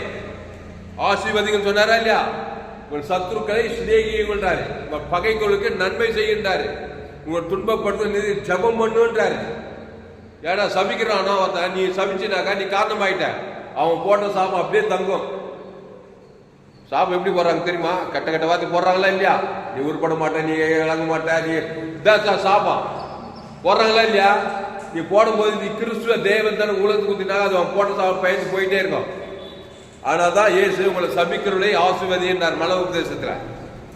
ஆசீர்வதிகள் சொன்னாரா இல்லையா? உங்கள் சத்ருக்களை சிநேகியுங்கள்ன்றாரு, உங்கள் பகைகளுக்கு நன்மை செய்கின்றாரு, உங்கள் துன்பப்படுத்த ஜபம் பண்ணுன்றாரு. ஏன்னா சபிக்கிறானா நீ சபிச்சுனாக்கா நீ காரணமாயிட்ட, அவன் போட்ட சாபம் அப்படியே தங்கும். சாபம் எப்படி போடுறாங்க தெரியுமா? கட்ட கட்ட வார்த்தை போடுறாங்களா இல்லையா? நீ உருப்பட மாட்ட, நீ இழங்க மாட்ட, நீ இதான் சாபம் போடுறாங்களா இல்லையா? நீ போடும்போது நீ கிறிஸ்துவ தேவன் தானே உலகத்துக்கு ஊத்தினா அது அவன் போட்ட சாபம் பயந்து போயிட்டே இருக்கும். ஆனாதான் இயேசு உங்களை சபிக்கிறவளை ஆசீர்வதி என்றார் மல உபதேசத்துல.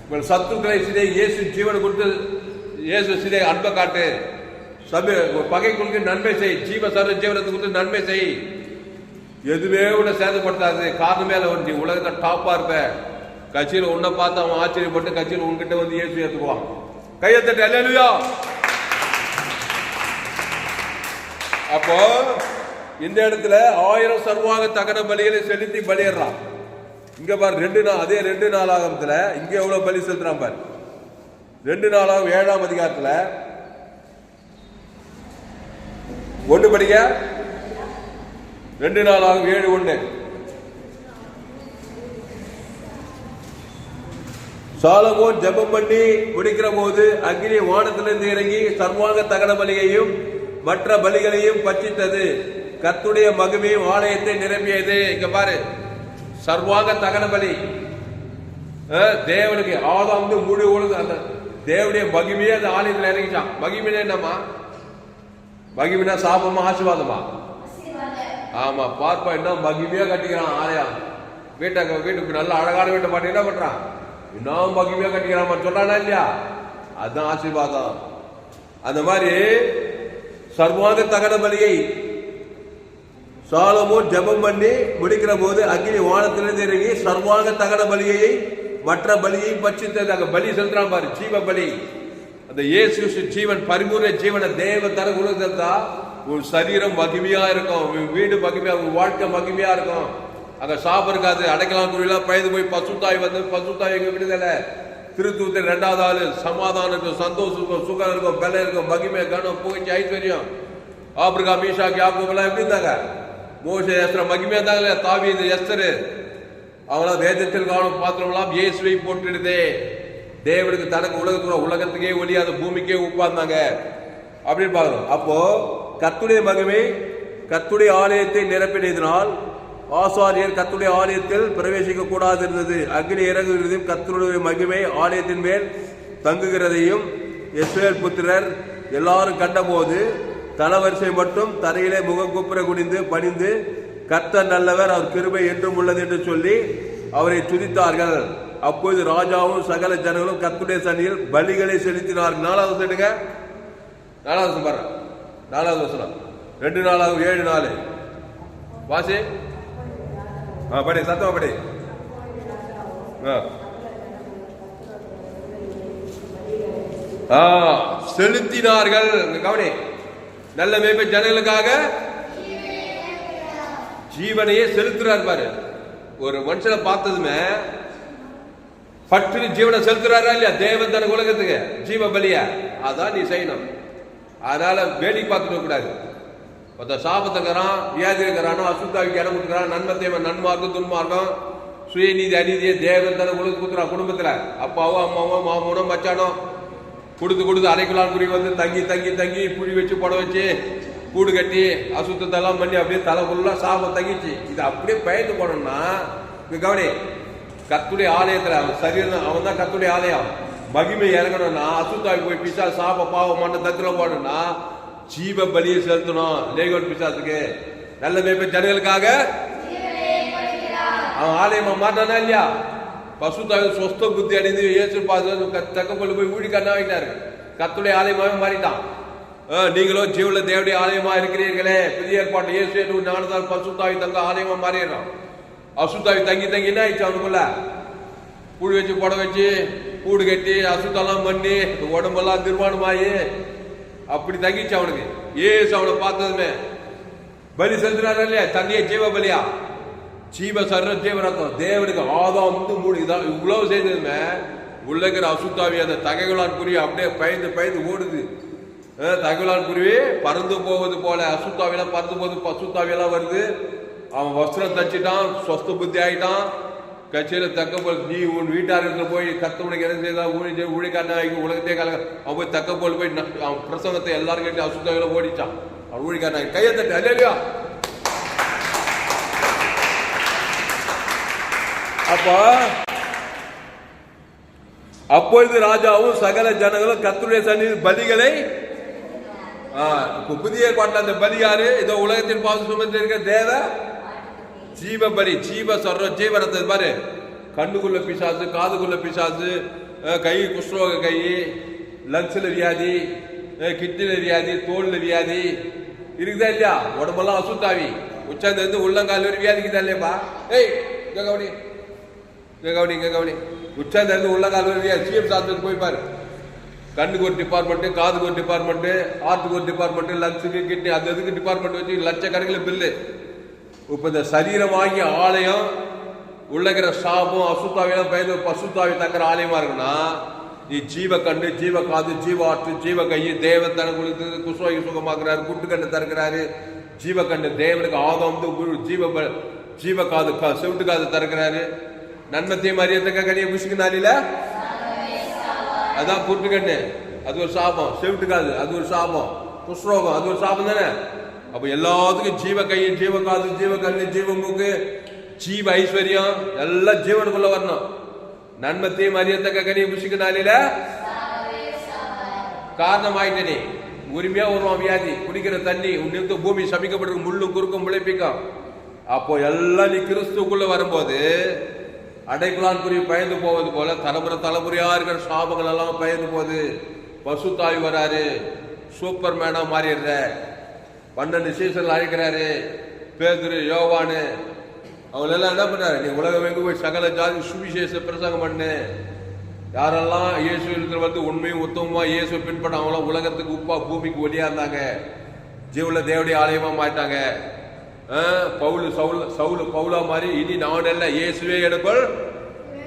உங்கள் சத்துக்களை சிதை இயேசு ஜீவனை கொடுத்து இயேசு சிதை அன்பை காட்டு, சபை பகைக்குழுக்கு நன்மை செய், ஜீவ சர்வ ஜீவனத்தை கொடுத்து நன்மை செய். எதுவே உன்னை சேதப்படுத்தாது. காரணமே நீ உலகத்தை டாப்பா இருப்ப. கட்சியில் உன்னை பார்த்து அவன் ஆச்சரியப்பட்டு கட்சியில் உன்கிட்ட வந்து இயேசு ஏற்றுக்குவான். கையத்தட்டு அல்லேலூயா. அப்போ இந்த இடத்துல 1000 சர்வாங்க தகன பலிகளை செலுத்தி பலியிடுறான். இங்க பாரு 2 நாள், அதே 2 நாளாகமத்துல இங்க எவ்வளவு பலி செலுத்துறான் பாரு. 2 நாளாகும் 7ஆம் அதிகாரத்துல 1 படிக்க 2 நாளாகும் 7:1 சாலமோன் ஜெபம் பண்ணி முடிக்கிற போது அக்னி வானத்திலிருந்து இறங்கி சர்வாங்க தகன பலியையும் மற்ற பலிகளையும் பட்சித்தது, கர்த்தருடைய மகிமையும் ஆலயத்தை நிரம்பியது. இங்க பாரு, சர்வாங்க தகன பலி தேவனுக்கு ஆதாம் வந்து முழு உலக அந்த தேவனுடைய மகிமையே அந்த ஆலயத்தில் இறங்கிச்சான். மகிமையா என்னம்மா? மகிமைனா சாபமா ஆசீர்வாதமா? ஆமா, பார்ப்பா என்ன மகிமையா கட்டிக்கிறான் ஆலயம். வீட்டுக்கு நல்ல அழகான வீட்டை பாட்டு என்ன பண்றான்? இன்னும் மகிமையா கட்டிக்கிறான் சொல்றானா இல்லையா? அதுதான் ஆசீர்வாதம். அந்த மாதிரி சர்வாங்க தகன பலியை சாலமோன் ஜெபம் பண்ணி முடிக்கிற போது அக்னி வானத்திலிருந்து இறங்கி சர்வாங்க தகன பலியை மற்ற பலியை பட்சித்தது. அங்க பலி செலுத்துறான் பாரு, ஜீவ பலி. அந்த இயேசு ஜீவன், பரிபூர்ண ஜீவனை தேவ தர கொடுத்தா உன் சரீரம் மகிமையா இருக்கும், உன் வீடு மகிமையா, உன் வாழ்க்கை மகிமையா இருக்கும். அங்க சாப்பிட இருக்காது, அடைக்கலாம் குறியெல்லாம் பயந்து போய் பசுத்தாய் வந்து பசுத்தாய் எங்க விடுதலை திருத்துவத்தில் 2வது ஆளு. சமாதானம் இருக்கும், சந்தோஷம் இருக்கும், சுகம் இருக்கும், பலம் இருக்கும், மகிமை கனம் புகழ்ச்சி ஐஸ்வர்யம். ஆபிரகாம் மீஷாக் யாக்கோபு எல்லாம் எப்படி இருந்தாங்க? மோசே எஸ்தர் மகிமையா இருந்தாங்களே. தாவீது எஸ்தர் அவங்களாம் வேதத்தில் காணும் பாத்திரம்லாம் இயேசுவை போட்டுடுதே. தேவனுக்கு தனக்கு உலகத்துக்கே ஒளி, அந்த பூமிக்கே உப்பாந்தாங்க அப்படின்னு பார்க்கணும். அப்போ கர்த்தருடைய மகிமை கர்த்தருடைய ஆலயத்தை நிரப்பினதினால் ஆசாரியர் கர்த்தருடைய ஆலயத்தில் பிரவேசிக்க கூடாது இருந்தது. அக்னி இறங்குகிறதையும் கர்த்தருடைய மகிமை ஆலயத்தின் மேல் தங்குகிறதையும் இஸ்ரவேல் புத்திரர் எல்லாரும் கண்டபோது தலவரிசை மட்டும் தரையிலே முகங்குப்புற குனிந்து பணிந்து கர்த்தர் நல்லவர், அவர் கிருபை என்றும் உள்ளது என்று சொல்லி அவரை துதித்தார்கள். அப்போது ராஜாவும் சகல ஜனங்களும் கர்த்தருடைய சன்னியில் பலிகளை செலுத்தினார்கள். 4வது வருஷம் 4வது வருஷம் பாரு, 4வது வருஷம் 2 நாளாகும் 7 நாள் வாசி படி, சத்தமா படி. செலுத்தினார்கள். கவனி, நல்ல மேய்ப்ப ஜனங்களுக்காக ஜீவனையே செலுத்துறாரு பாரு. ஒரு மனுஷனை பார்த்ததுமே பட்டு ஜீவனை செலுத்துறாரா இல்லையா? தேவன் தனக்கு உலகத்துக்கு ஜீவ பலியா, அதான் நீ செய்யணும். அதனால வேடிக்கை பார்த்துக்க கூடாது. சாபத்துக்கிறான், வியாதி இருக்கிறானோ, அசுத்தாவிக்கு இடம் கொடுக்குறான், நன்மத்தை நன்மார்க்கம் துன்மார்க்கம் சுயநீதி அநீதியை தேவன் தனக்கு உலகத்துக்கு கொடுக்குறான். குடும்பத்துல அப்பாவோ அம்மாவோ மாமனோ மச்சானோ கொடுத்து அரைக்குள்ளான் குடி வந்து தங்கி தங்கி தங்கி புடி வச்சு புட வச்சு கூடு கட்டி அசுத்தத்தெல்லாம் பண்ணி அப்படியே தலை ஃபுல்லா சாபம் தங்கிச்சு. இது அப்படியே பயந்து போனோம்னா கவனி, கர்த்தருடைய ஆலயத்துல அவன் சரீரம், அவன் தான் கர்த்தருடைய ஆலயம். மகிமை இறங்கணும்னா அசுத்தாவி போய் பிசா சாப பாவம் மண்ண தத்துல போடணும்னா ஜீவ பலியை செலுத்தணும். லேகோன் பிசாசுக்கு நல்ல மேய்ப்ப ஜனங்களுக்காக அவன் ஆலயமா மாட்டானா இல்லையா? பசுத்தாவி சொஸ்த புத்தி அடைந்து இயேசு தக்க கொண்டு போய் ஊழிக்காரனா ஆகிட்டாரு. கர்த்தருடைய ஆலயமாவே மாறிட்டான். நீங்களோ ஜீவுல தேவடைய ஆலயமா இருக்கிறீர்களே, புதிய ஏற்பாட்டு இயேசு ஞானத்தால் பசுத்தாவி தங்க ஆலயமா மாறிடுறான். அசுத்தாவி தங்கி தங்கி என்ன ஆயிடுச்சு? அவனுக்குள்ள கூடு வச்சு புட வச்சு கூடு கட்டி அசுத்தெல்லாம் பண்ணி உடம்பெல்லாம் நிர்மாணமாயி அப்படி தங்கிச்சு அவனுக்கு. ஏசு அவனை பார்த்ததுமே பலி செலுத்தினார் இல்லையா? தண்ணியை ஜீவ பலியா, ஜீவ சர்ற ஜீவ ரத்தம் தேவனுக்கு ஆதாம் வந்து மூணு இதான் இவ்வளவு செய்ததுமே உள்ளக்கிற அசுத்தாவி அந்த தகைகளான் குருவி அப்படியே பயந்து ஓடுது. தகைகளான் குருவி பறந்து போவது போல அசுத்தாவியெல்லாம் பறந்து போது பசுத்தாவியெல்லாம் வருது. அவன் வஸ்திரம் தச்சிட்டான், சொஸ்த புத்தி ஆகிட்டான். கட்சியில தக்க போல் நீ உன் வீட்டாருக்கு போய் கத்தவனுக்கு என்ன செய்தா ஊழிக்காரன் உலகத்தே கல அவன் போய் தக்க போல் போய் அவன் பிரசங்கத்தை எல்லாரும் கேட்டு அசுத்தாவில ஓடிச்சான். அவன் ஊழிக்காரன் கையை தட்டு அல்லையா? அப்பொழுது ராஜாவும் சகல ஜனங்களும் கர்த்தருடைய சந்நிதியில் பலிகளை புதிய ஏற்பாட்டில் அந்த பலி யாரு? இதோ உலகத்தின் பாவம் சுமந்து இருக்க தேவ ஜீவ பலி, ஜீவ சொல்ற ஜீவரத்தை பாரு. கண்ணுக்குள்ள பிசாசு, காதுக்குள்ள பிசாசு, கை குஷ்ரோக கை, லங்ஸ்ல வியாதி, கிட்னில வியாதி, தோல்ல வியாதி இருக்குதா இல்லையா? உடம்பெல்லாம் அசுத்தாவி உச்சாந்து இருந்து உள்ளங்கால் ஒரு வியாதிக்குதா இல்லையாப்பா? ஏய் கவனி கவனி உச்சாந்து இருந்து உள்ளங்கால் ஒரு வியாதி. சிஎம் சாஸ்திரத்துக்கு போய் பாரு. கண்ணுக்கு ஒரு டிபார்ட்மெண்ட், காதுக்கு ஒரு டிபார்ட்மெண்ட், ஹார்ட்டுக்கு ஒரு டிபார்ட்மெண்ட், லங்ஸுக்கு கிட்னி அது அதுக்கு டிபார்ட்மெண்ட் வச்சு லட்சக்கணக்கில் பில்லு. இப்ப இந்த சரீரமாகிய ஆலயம் உள்ளகிற சாபம் அசுத்தாவியெல்லாம் பயந்து பசுத்தாவி தங்குற ஆலயமா இருக்குன்னா நீ ஜீவ கண்டு, ஜீவ காது, ஜீவ ஆற்று, ஜீவ கை தேவன் தனக்கு குசுவாகி சுகமாக்குறாரு, குட்டு கண்டு திறக்கிறாரு. ஜீவ கண்டு தேவனுக்கு ஆதம் ஜீவ காது செவிட்டு காது திறக்கிறாரு. நன்மத்தையும் அறியத்தக்க கனியை புசிக்கினால அதான் குட்டு கண்ணு, அது ஒரு சாபம். செவிட்டு காது அது ஒரு சாபம். குஷ்ரோகம் அது ஒரு சாபம் தானே. அப்ப எல்லாத்துக்கும் ஜீவ கை, ஜீவ காது, ஜீவ கண்ணு, ஜீவ மூக்கு, ஜீவ ஐஸ்வர்யம் எல்லாம் ஜீவனுக்குள்ள வரணும். நன்மத்தையும் அறியத்தக்க கனியை புசிக்கினால காரணமாயிட்ட நீ உரிமையா வருவான் வியாதி. குடிக்கிற தண்ணி உன்னிருந்த பூமி சபிக்கப்பட்டிருக்கும், முள்ளும் குறுக்கும் முளைப்பிக்கும். அப்போ எல்லாம் நீ கிறிஸ்துக்குள்ள வரும்போது அடைக்கலான் குருவி பயந்து போவது போல தலைமுறையா இருக்கிற சாபங்கள் எல்லாம் பயந்து போகுது. பசுத்தாவி வராரு, சூப்பர் மேனா மாறிடுற. 12 சீசன்ல அழைக்கிறாரு. பேதுரு, யோவானு அவங்க எல்லாம் என்ன பண்றாரு? நீ உலகம் எங்க போய் சகல ஜாதி சுவிசேஷ பிரசங்கம் பண்ணு. யாரெல்லாம் இயேசு வந்து உண்மையும் உத்தமமா இயேசு பின்பற்ற அவங்களாம் உலகத்துக்கு உப்பா பூமிக்கு ஒளியா இருந்தாங்க. ஜீவுல தேவடைய ஆலயமா மாட்டாங்க. சவுல் பவுலா மாதிரி இனி நான் அல்ல இயேசுவே எனக்குள்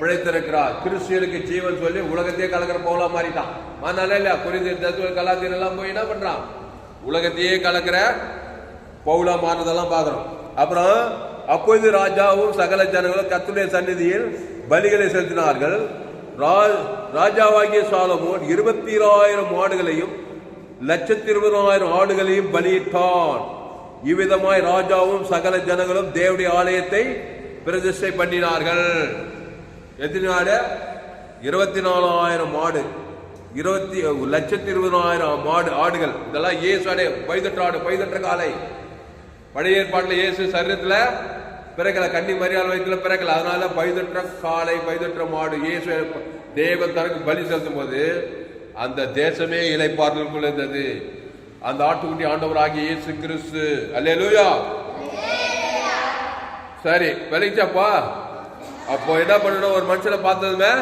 பிழைத்திருக்கிறார். கிறிஸ்துவனுக்கு ஜீவன் சொல்லி உலகத்தையே கலக்கிற பவுலா மாறிட்டான். அதனால இல்ல குறிந்தியர் கலாத்தியர் எல்லாம் போய் என்ன பண்றான்? உலகத்தையே கலக்கிற பவுலா மாறினதெல்லாம் பாக்குறோம். அப்புறம் அப்பொழுது ராஜாவும் சகல ஜனங்களும் கர்த்தருடைய சந்நிதியில் பலிகளை செலுத்தினார்கள். ராஜாவாகிய சாலமோன் 20,000 மாடுகளையும் 120,000 ஆடுகளையும் பலியிட்டான். இவ்விதமாய் ராஜாவும் சகல ஜனங்களும் தேவனுடைய ஆலயத்தை பிரதிஷ்டை பண்ணினார்கள். எத்தனை ஆடு? 24,000 மாடு, 1,20,000 மாடு ஆடுகள். இதெல்லாம் இயேசுடைய பைதற்ற காலை. பழைய ஏற்பாட்டில் இயேசு சரீரத்துல பிறக்கல, கன்னி மரியாதை வயிற்றுல பிறக்கல. அதனால பைதற்ற காலை, பைதற்ற மாடு இயேசு தேவன் தனக்கு பலி செலுத்தும் போது அந்த தேசமே இளைப்பாறுதலுக்குள் இருந்தது. அந்த ஆட்டுக்குட்டி ஆண்டவராகிய இயேசு கிறிஸ்து. அல்லேலூயா. சரி, விளைச்சப்பா. அப்போ என்ன பண்ணணும்? ஒரு மனுஷனை பார்த்ததுமே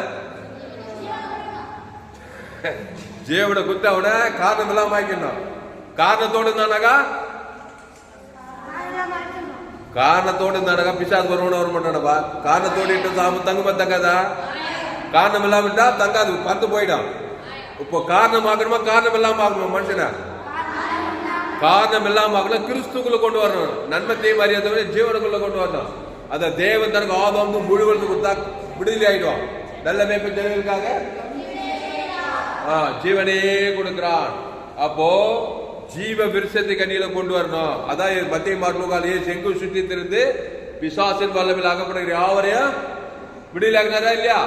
ஜீவனை குத்த அவனை காரணம் இல்லாம ஆக்கணும். காரணத்தோடு இருந்தானாக்கா பிசாசு வருவன வர மாட்டானப்பா. காரணத்தோடு தங்குமா தங்காதா? காரணம் இல்லாம விட்டா தங்காது, பத்து போயிடும். இப்போ காரணம் ஆகணுமா காரணம் இல்லாம ஆகணுமா? மனுஷனை காரணம் இல்லாம ஆகணும், கிறிஸ்துக்குள்ள கொண்டு வரணும். நன்மத்தையும் அறியாதவரை ஜீவனுக்குள்ள கொண்டு வரணும். அத தேவன் தனக்கு ஆதாம் முழுவதும் கொடுத்தா விடுதலை ஆயிடுவான். நல்ல மேய்ப்பு ஜனங்களுக்காக ஜீவனே கொடுக்கிறான். அப்போ ஜீவ விருஷத்தை கண்ணியில கொண்டு வரணும். அதான் மத்திய மார்க்கால் செங்கு சுற்றி திருந்து பிசாசின் வல்லவில் அகப்படுகிற யாவரையும் விடுதலை ஆகினாரா இல்லையா?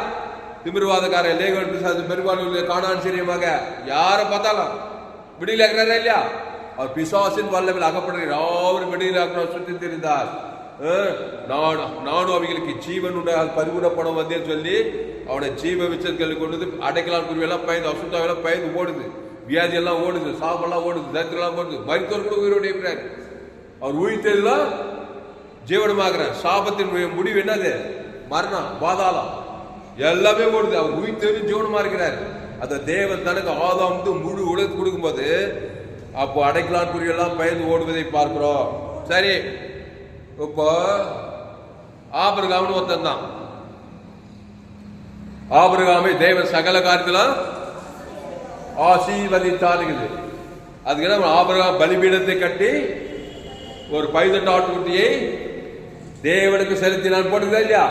திமிர்வாதக்கார லேகன் பிசாசு பெரும்பாலும் காணான் சீரியமாக யாரை பார்த்தாலும் விடுதலை ஆகினாரா இல்லையா? அவர் பிசாசின் வல்லவில் அகப்படுகிற யாவரும் விடுதலை ஆகினார் சுற்றி தெரிந்தார். நானும் அவைகளுக்கு ஜீவன் உண்டாக பரிபூர்ணப்படம் வந்தேன்னு சொல்லி அவனை ஜீவ விச்சல்களுக்கு கொண்டு அடைக்கலான் குருவியெல்லாம் பயந்து, அசுத்தாவெல்லாம் பயந்து ஓடுது. வியாதி எல்லாம் ஓடுது, சாப்பெல்லாம் ஓடுது, தரித்திரம் ஓடுது. மருத்துவர் கூட உயிரோடு இருக்கிறார். அவர் உயிர்த்தெல்லாம் ஜீவனமாகிறார். சாபத்தின் முடிவு என்னது? மரணம், பாதாளம் எல்லாமே ஓடுது. அவர் உயிர்த்தெழும் ஜீவனமா இருக்கிறார். அந்த தேவன் தனக்கு ஆதாம் முழு உலகத்துக்கு கொடுக்கும் போது அப்போ அடைக்கலான் குருவியெல்லாம் பயந்து ஓடுவதை பார்க்கிறோம். சரி, இப்போ ஆபிரகாம்னு ஒருத்தன் தான். ஆபிரகாமை தேவன் சகல காரியத்திலும் ஆசீர்வதித்தாருக்குது. அதுக்கு என்ன? ஆபிரகாம் பலிபீடத்தை கட்டி ஒரு பைதட்டு ஆட்டுக்குட்டியை தேவனுக்கு செலுத்தினான் போட்டுக்குதா இல்லையா?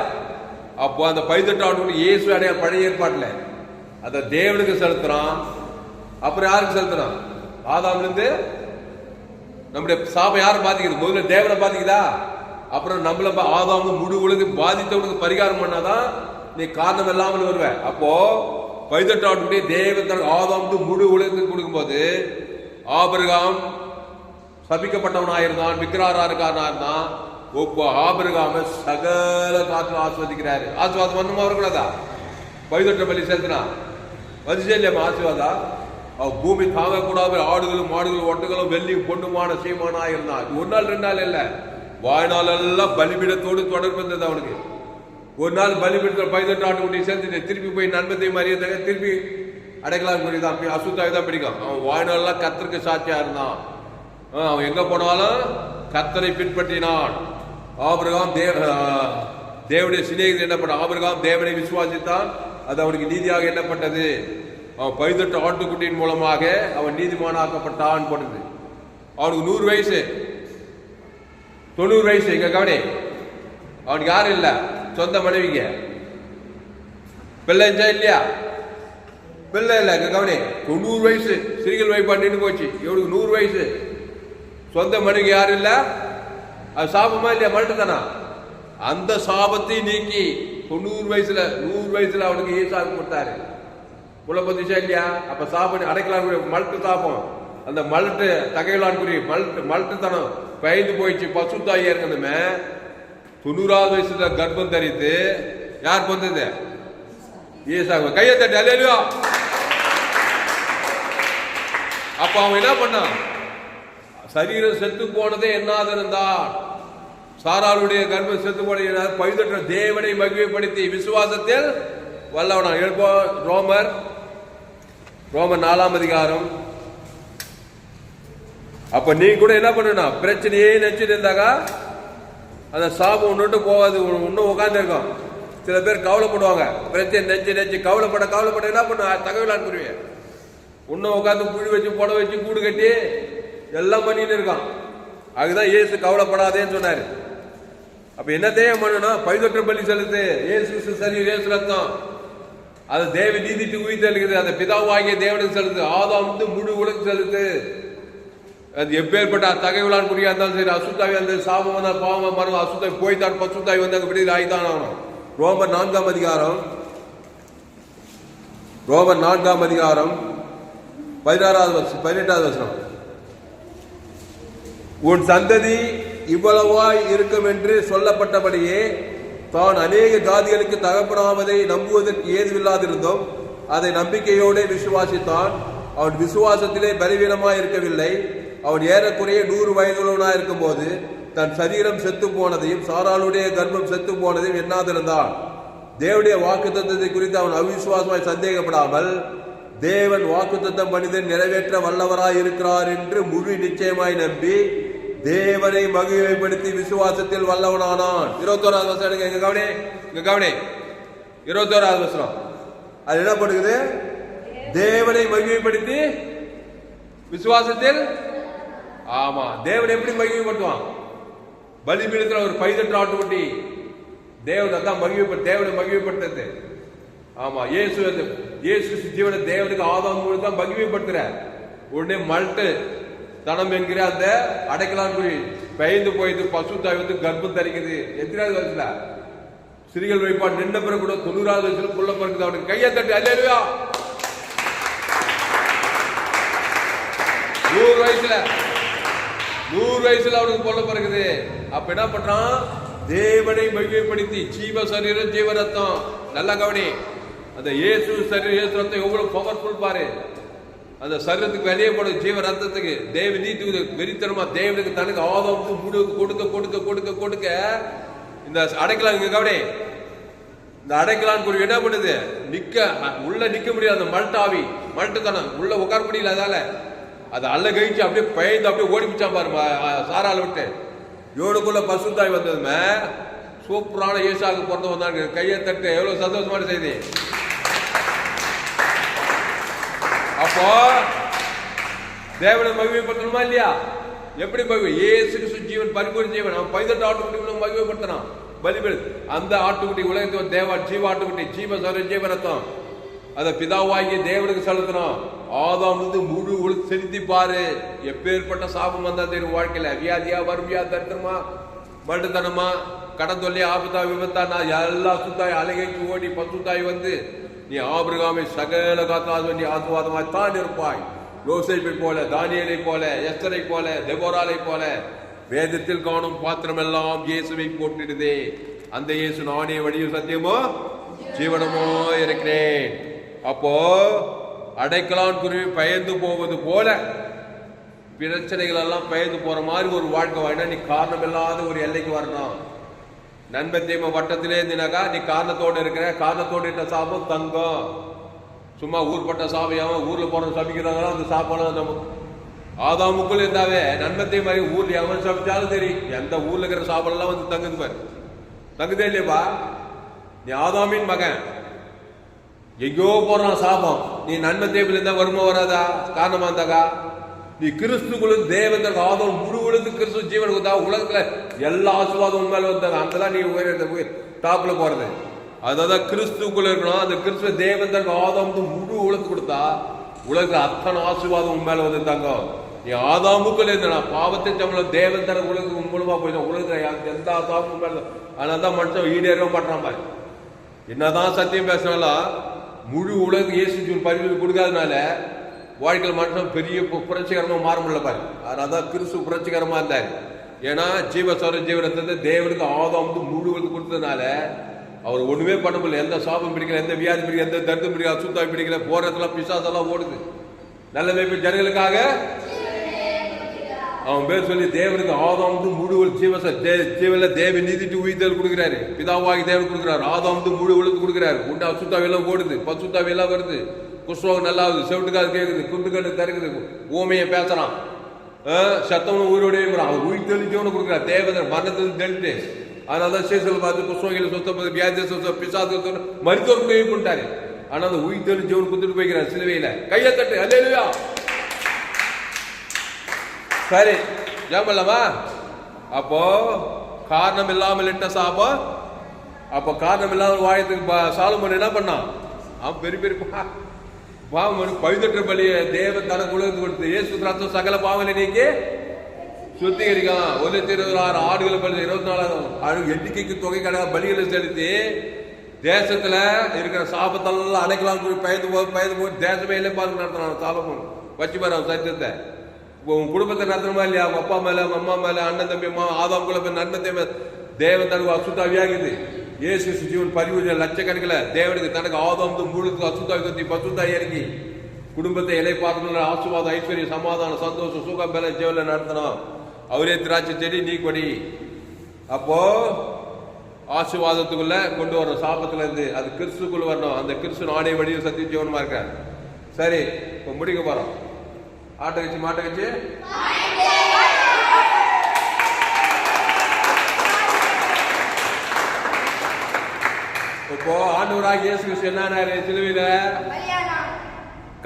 அப்போ அந்த பைதட்டு ஆட்டுக்குட்டி இயேசு அடைய பழைய ஏற்பாட்டுல அந்த தேவனுக்கு செலுத்துறான். அப்புறம் யாருக்கு செலுத்துறான்? ஆதாம்ல இருந்து நம்முடைய சாபம் யாரை பாதிக்குது? முதல்ல தேவனை பாதிக்குதா? அப்புறம் நம்மள ஆதாம் முழு உலகு பாதித்தவனுக்கு பரிகாரம் பண்ணாதான் நீ காரணம் இல்லாமல் வருவ. அப்போ பைதட்டாட்டுடைய தேவன் ஆதாம் முழு உலகத்துக்கு கொடுக்கும் போது ஆபிரகாம் சபிக்கப்பட்டவனாயிருந்தான், விக்கிரகாரக்காரனா இருந்தான். இப்போ ஆபிரகாம சகல காற்று ஆஸ்வதிக்கிறாரு. ஆசீர்வாதம் ஒண்ணுமா வரக்கூடாதா? பைதட்ட பலி செலுத்தினா வந்துச்சே இல்லையா ஆசீர்வாதம்? பூமி தாங்கக்கூடாது. ஆடுகளும் மாடுகளும் ஒட்டுகளும் வெள்ளியும் பொண்ணுமான சீமானா இருந்தான். ஒரு நாள் 2 நாள் இல்ல, வாழ்நாள் எல்லாம் பலிபீடத்தோடு தொடர்பு இருந்தது அவனுக்கு. ஒரு நாள் பலிபீடத்தில் பைதட்டு ஆட்டுக்குட்டி சேர்த்துட்டு திருப்பி போய் நண்பத்தையும் அறியதாக திருப்பி அடைக்கலாம் புரியுதான், அசுத்தாவை தான் பிடிக்கும். அவன் வாழ்நாளெல்லாம் கர்த்தருக்கு சாட்சியா இருந்தான். அவன் எங்க போனாலும் கர்த்தரை பின்பற்றினான். ஆபிரகாம் தேவனுடைய சிநேகிதன் என்ன பண்ண? ஆபிரகாம் தேவனை விசுவாசித்தான், அது அவனுக்கு நீதியாக எண்ணப்பட்டது. அவன் பைதட்டு ஆட்டுக்குட்டியின் மூலமாக அவன் நீதிமானாக்கப்பட்டான் போட்டது. அவனுக்கு 100 வயசு, 90 வயசு. இங்க கவனி, அவனுக்கு யாரும் இல்ல, சொந்த மனைவிங்க பிள்ளை இல்லையா? பிள்ளை இல்ல. இங்க கவனி, 90 வயசு சிறிகள் வைப்பா நின்று போச்சு. இவனுக்கு 100 வயசு, சொந்த மனைவி யாரும் இல்ல. அது சாபமா இல்லையா? மறுட்டுதானா? அந்த சாபத்தை நீக்கி 90 வயசுல 100 வயசுல அவனுக்கு ஈசாக்கு கொடுத்தாரு. புலப்பதிச்சா இல்லையா? அப்ப சாபம் அடைக்கலாம். மல்ட்டு சாபம், அந்த மல்ட்டு தகையலான்குரிய மல்ட்டுத்தனம் பயந்து போயிடுச்சு. பசுத்தாய் இருக்கணுமே 90வது வயசுல கர்ப்பம் தரித்து யார் பொந்தது? ஈசாக்கு. கையை தட்டி அல்லேலூயா. அப்ப அவன் என்ன பண்ணான்? சரீரம் செத்து போனதே என்னாது இருந்தான். சாராளுடைய கர்ப்பம் செத்து போன பைதற்ற தேவனை மகிமைப்படுத்தி விசுவாசத்தில் வல்லவனா. எழுப்போ ரோமர் 4ஆம் அதிகாரம். அப்ப நீ கூட என்ன பண்ணணும்? பிரச்சனையே நினைச்சிட்டு இருந்தாக்கா அந்த சாபம் ஒன்று போகாது, இன்னும் உட்கார்ந்து இருக்கும். சில பேர் கவலைப்படுவாங்க, பிரச்சனை நெஞ்சு கவலைப்பட என்ன பண்ண? தகவலான்னு புரிவேன். இன்னும் உட்காந்து குழி வச்சு புட வச்சு கூடு கட்டி எல்லாம் பண்ணிட்டு இருக்கான். அதுதான் இயேசு கவலைப்படாதேன்னு சொன்னாரு. அப்ப என்னத்தையும் பண்ணணும்? பைதொற்ற பலி செலுத்து. இயேசு சரி, இயேசு ரத்தம் அது தேவ நீதிட்டு உயிர்த்தெழுகிறது. அந்த பிதாவாகிய தேவனுக்கு செலுத்து. ஆதாம் முழு உலகு செலுத்து. அது எப்பேற்பட்ட தகைவிலான் குறியா இருந்தாலும் சரி, அசுத்தாவி அந்த சாபம் வந்தால் பாவம் மரம் அசுத்தாவி போய்த்தான் பசுத்தாவி வந்து அங்கே விடுதலை ஆகித்தான் ஆகணும். ரோமர் 4 அதிகாரம் 18வது வசனம். உன் சந்ததி இவ்வளவாய் இருக்கும் என்று சொல்லப்பட்டபடியே தான் அநேக ஜாதிகளுக்கு தகப்பனாவதை நம்புவதற்கு ஏதுவில்லாதிருந்தோம். அதை நம்பிக்கையோடு விசுவாசித்தான். அவன் விசுவாசத்திலே பலவீனமாய் இருக்கவில்லை. அவன் ஏறக்குறைய 100 வயதுள்ளவனாய் இருக்கும் போது தன் சரீரம் செத்து போனதையும் சாராளுடைய கர்ப்பம் செத்து போனதையும் எண்ணாதிருந்தான். தேவனுடைய வாக்குத்தத்தத்தை குறித்து அவன் அவிசுவாசமாய் சந்தேகப்படாமல் தேவன் வாக்குத்தத்தம் மனிதன் நிறைவேற்ற வல்லவராய் இருக்கிறார் என்று முழு நிச்சயமாய் நம்பி தேவனை மகிமைப்படுத்தி விசுவாசத்தில் வல்லவனானான். 21வது வசனம் எங்க கவனி 21வது வசனம். அது என்ன பண்ணுகிறது? தேவனை மகிமைப்படுத்தி விசுவாசத்தில். ஆமா, தேவனை எப்படி மகிமைப்படுத்துவான்? பலிபீடத்துல ஒரு பைதற்ற ஆட்டுக்குட்டி தேவனை தான் தேவனை மகிமைப்படுத்துறது. ஆமா, இயேசு ஜீவன தேவனுக்கு ஆதாம் மூலம் தான் மகிமைப்படுத்துற. உடனே மல்ட்டு தனம் என்கிற அந்த அடைக்கலான் குறி பயந்து போயிட்டு பசுத்தாய் வந்து கர்ப்பம் தரிக்குது. எத்தனாவது வயசுல? சிறிகள் வைப்பான் நின்ற பிறகு கூட 90வது வயசுல புள்ள பிறகுது. அவனுக்கு கையை தட்டி அல்லேலூயா. 100 வயசுல அவனுக்கு புள்ள பிறகுது. அப்ப என்ன பண்றான்? தேவனை மகிமைப்படுத்தி ஜீவ சரீரம் ஜீவ ரத்தம். நல்லா கவனி, அந்த இயேசு சரீரம் இயேசு ரத்தம் எவ்வளவு பவர்ஃபுல் பாரு. அந்த சரீரத்துக்கு வெளியே போடும் ஜீவ ரத்தத்துக்கு தேவ நீதி வெறித்தனமா தேவனுக்கு தனக்கு ஆதாமுக்கு முழுக்கு கொடுக்க கொடுக்க கொடுக்க கொடுக்க இந்த அடைக்கலாம். இங்க கவனி, இந்த அடைக்கலான் குருவி என்ன பண்ணுது? உள்ள நிக்க முடியாது. அந்த மல்ட்டுத்தனம் உள்ள உட்கார முடியல. அதால அது அல்ல கழிச்சு அப்படியே பயந்து அப்படியே ஓடிப்பிச்சான் பாரு சாரால விட்டு. இவனுக்குள்ள பசுத்தாய் வந்ததுமே சூப்பரான ஏசாவுக்கு பிறந்து வந்தாங்க. கையை தட்டு, எவ்வளவு சந்தோஷமான செய்தி. அப்போ தேவனை மகிமைப்படுத்தணுமா இல்லையா? எப்படி இயேசு ஜீவன் பரிபூர்ண ஜீவன். அவன் 18 ஆட்டுக்குட்டி மகிமைப்படுத்தினான். பலிபீடு அந்த ஆட்டுக்குட்டி உலகத்தில் தேவ ஜீவ ஆட்டுக்குட்டி ஜீவ சர ஜீவரத்தம் அதை பிதாவாகிய தேவனுக்கு செலுத்தணும். ஆதாம் முழு உலக செலுத்தி பாரு. எப்பேற்பட்ட சாபம் வந்தா தெரியும் வாழ்க்கையில. வியாதியா, வறுமையா, தரித்திரமா, மல்ட்டுத்தனமா, கடன் தொல்லை, ஆபத்தா, விபத்தா, நான் எல்லா சுத்தாய் அலைகைக்கு ஓடி பசுத்தாய் வந்து நீ ஆபிரகாமை சகல காத்தாது நீ ஆசுவாதமாய் தான் இருப்பாய். யோசேப்பை போல, தானியேலை போல, எஸ்தரை போல, தெபோராலை போல வேதத்தில் காணும் பாத்திரம் எல்லாம் இயேசுவை போட்டிடுதே. அந்த இயேசு நானே வழியும் சத்தியமோ ஜீவனமோ இருக்கிறேன். அப்போ அடைக்கலான் குருவி பயந்து போவது போல பிரச்சனைகள் எல்லாம் பயந்து போற மாதிரி ஒரு வாழ்க்கை வாங்கினா நீ காரணம் இல்லாத ஒரு எல்லைக்கு வரணும். நண்பத்தியம வட்டத்திலே இருந்தினாக்கா நீ காரணத்தோடு இருக்கிற. காரணத்தோடு இருந்த சாபம் தங்கம். சும்மா ஊர்பட்ட சாபையாம ஊர்ல போன சபிக்கிறாங்களோ அந்த சாப்பாடு நம்ம ஆதாமுக்குள் இருந்தாவே நண்பத்தை மாதிரி ஊர்ல எவன் சபிச்சாலும் சரி எந்த ஊர்ல இருக்கிற சாப்பாடெல்லாம் வந்து தங்குது பாரு. தங்குதே இல்லையப்பா? நீ ஆதாமின் மகன், எங்கோ போறான் சாபம். நீ நன்மத்தேபில் இருந்தா வருமா வராதா? காரணமா இருந்தாக்கா நீ கிறிஸ்துக்குள்ள தேவன் ஆதம் முழு உலகத்து கிறிஸ்து ஜீவன் கொடுத்தா உலகத்துல எல்லா ஆசீர்வாதம் உண்மையில வந்தாங்க. அங்கதான் நீ டாப்ல போறது. அதான் கிறிஸ்துக்குள்ள இருக்கணும். அந்த கிறிஸ்துவ தேவன் ஆதாம் முழு உலகத்து கொடுத்தா உலகத்துல அத்தனை ஆசீர்வாதம் உண்மையில வந்துட்டாங்க. நீ ஆதாமுக்குள்ள இருந்தா பாவத்தை சம்பளம் தேவன் தர உலகத்துக்கு மூலமா போயிடும். உலகத்துல எந்த ஆசாமும் உண்மையில. அதனாலதான் மனுஷன் ஈடேறவே மாட்டான் பாரு. என்னதான் சத்தியம் பேசினாலும் முழு உலக இயேசு பரிவு கொடுக்காதனால வாழ்க்கையில் மனுஷன் பெரிய புரட்சிகரமா மாற முடியல பாரு. அதனாலதான் கிறிஸ்து புரட்சிகரமா இருந்தாரு. ஏன்னா ஜீவசோர ஜீவனத்தை தேவனுக்கு ஆதாம் முழு கொடுத்ததுனால அவர் ஒண்ணுமே பண்ண முடியல. எந்த சாபம் பிடிக்கல, எந்த வியாதி பிடிக்கல, எந்த தர்த்தம் பிடிக்கல, அசுத்தாய் பிடிக்கல. போறதெல்லாம் பிசாசெல்லாம் ஓடுது. நல்ல மேய்ப்பு ஜனங்களுக்காக அவன் பேர் சொல்லி தேவனுக்கு ஆதாம் முழு ஜீவன தேவ நீதிட்டு உயிர்த்தல் கொடுக்கிறாரு. பிதாவாகி தேவன் கொடுக்கிறாரு. ஆதாம் முழு உலகத்து கொடுக்கிறாரு. உண்டா அசுத்தாவி எல்லாம் ஓடுது, பசுத்தாவி எல்லாம் வருது, குஷ்ரோகம் நல்லா ஆகுது, செவிட்டுக்காது கேட்குது, குண்டுக்கண்ணு தருக்குது, ஊமையை பேசுறான், சத்தவனும் உயிரோட அவன் உயிர் தெளிஞ்சவனு கொடுக்குறாரு. தேவதர் மரணத்தில் தெளிட்டு அதனாலதான் சேசல் பார்த்து குஷ்ரோகில சொத்த வியாதி பிசாசு மருத்துவ பண்ணிட்டாரு. ஆனா அந்த உயிர் தெளிஞ்சவனு குத்துட்டு போய்க்கிறார் சிலுவையில. கையை தட்டு அல்லேலூயா. சரி ஜாமல்லவா? அப்போ காரணம் இல்லாமல் இட்ட சாபம். அப்போ காரணம் இல்லாமல் வாயத்துக்கு சாலமோன் என்ன பண்ணான்? அவன் பெரிய பெரிய பாவம் பழுதற்ற பலிய தேவன் தனக்கு உலகத்து கொடுத்து இயேசு ரத்தம் சகல பாவனை நீக்கி சுத்திகரிக்கும். 1,26,000 ஆடுகளை பலி 24,000 எண்ணிக்கைக்கு தொகை கணக்காக பலிகளை செலுத்தி தேசத்துல இருக்கிற சாபத்தெல்லாம் அடைக்கலாம் பயந்து போய் தேசமே இல்லை பாருங்க நடத்தினான் சாலமோன். வச்சு பாரு அவன் சத்தியத்தை. உன் குடும்பத்தை நடத்தணுமா இல்லையா? உங்க அப்பா மேல உங்க அம்மா மேல அண்ணன் தம்பி அம்மா ஆதாம் குல நன்மை தேவன் தனக்கு அசுத்தாவியாகுது. இயேசு ஜீவன் பதிவு லட்சக்கணக்கில் தேவனுக்கு தனக்கு ஆதாம் முழுக்க அசுத்தாவி பசுத்தாய் இறங்கி குடும்பத்தை இலை பார்க்கணும். ஆசுவாதம் ஐஸ்வர்யம் சமாதானம் சந்தோஷம் சுகம் மேல ஜீவனில் நடத்தணும். அவரே திராட்சை செடி நீ கொடி. அப்போ ஆசீர்வாதத்துக்குள்ள கொண்டு வரணும். சாபத்துல இருந்து அது கிறிஸ்துக்குள்ள வரணும். அந்த கிறிஸ்து நாடே வடிவ சத்திய ஜீவனமா இருக்க. சரி, இப்போ முடிக்க போறோம். ஆட்டை வச்சு மாட்டை வச்சு இப்போ ஆண்டவராக இயேசு கிறிஸ்து என்ன சிலுவையில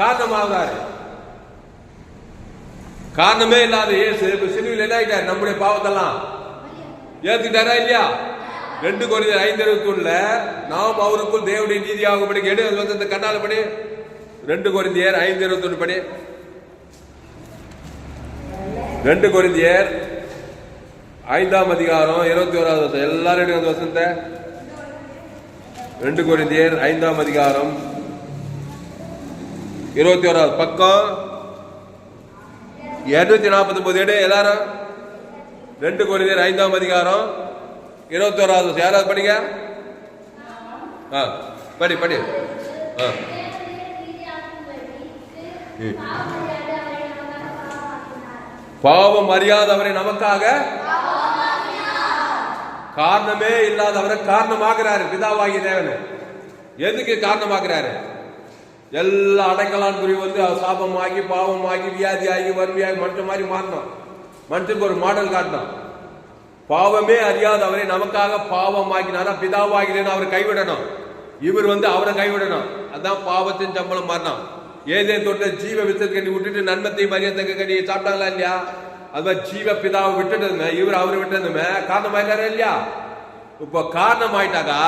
காரணமாகிறாரு. காரணமே இல்லாத இயேசு சிலுவையில் என்ன ஆயிட்டார்? நம்முடைய பாவத்தெல்லாம் ஏத்துக்கிட்டாரா இல்லையா? 2 கொரிந்தியர் 5:21 நாம் அவருக்குள் தேவனுடைய நீதியாகும்படி எடு அந்த கண்ணால படி. 2 கொரிந்தியர் 5:21 படி. 2 கொரிந்தியர் 5ஆம் அதிகாரம் 21வது வசனம். எல்லாரும் எடுங்க அந்த வசனத்தை. 2 கொரிந்தியர் 5ஆம் அதிகாரம் 21வது பக்கம் 249 எடு எல்லாரும். 2 கொரிந்தியர் 5ஆம் அதிகாரம் 21வது யாராவது படிங்க. படி படி. பாவம் அறியாதவரை நமக்காக காரணமே இல்லாதவரை காரணமாகிறாரு பிதாவாகிய தேவன். எதுக்கு காரணமாகிறாரு? எல்லா அடைக்கலான் குறி வந்து சாபமாகி பாவமாகி வியாதி ஆகி வறுமையாகி மனுஷன் மாதிரி மாறணும். மனுஷனுக்கு ஒரு மாடல் காட்டணும். பாவமே அறியாதவரை நமக்காக பாவமாக்கினாரா பிதாவாகினேன்னு அவரை கைவிடணும். இவர் வந்து அவரை கைவிடணும். அதான் பாவத்தின் சம்பளம் மாறினான். ஏதேன் தொட்ட ஜீவ வித்தத்தை கட்டி விட்டுட்டு நன்மத்தை மரியத்தக்க கட்டி சாப்பிட்டாங்களா இல்லையா? அது மாதிரி ஜீவ பிதாவை விட்டுட்டதுமே இவர் அவரை விட்டதுமே காரணமாயிட்டாரா இல்லையா? இப்போ காரணமாயிட்டாக்கா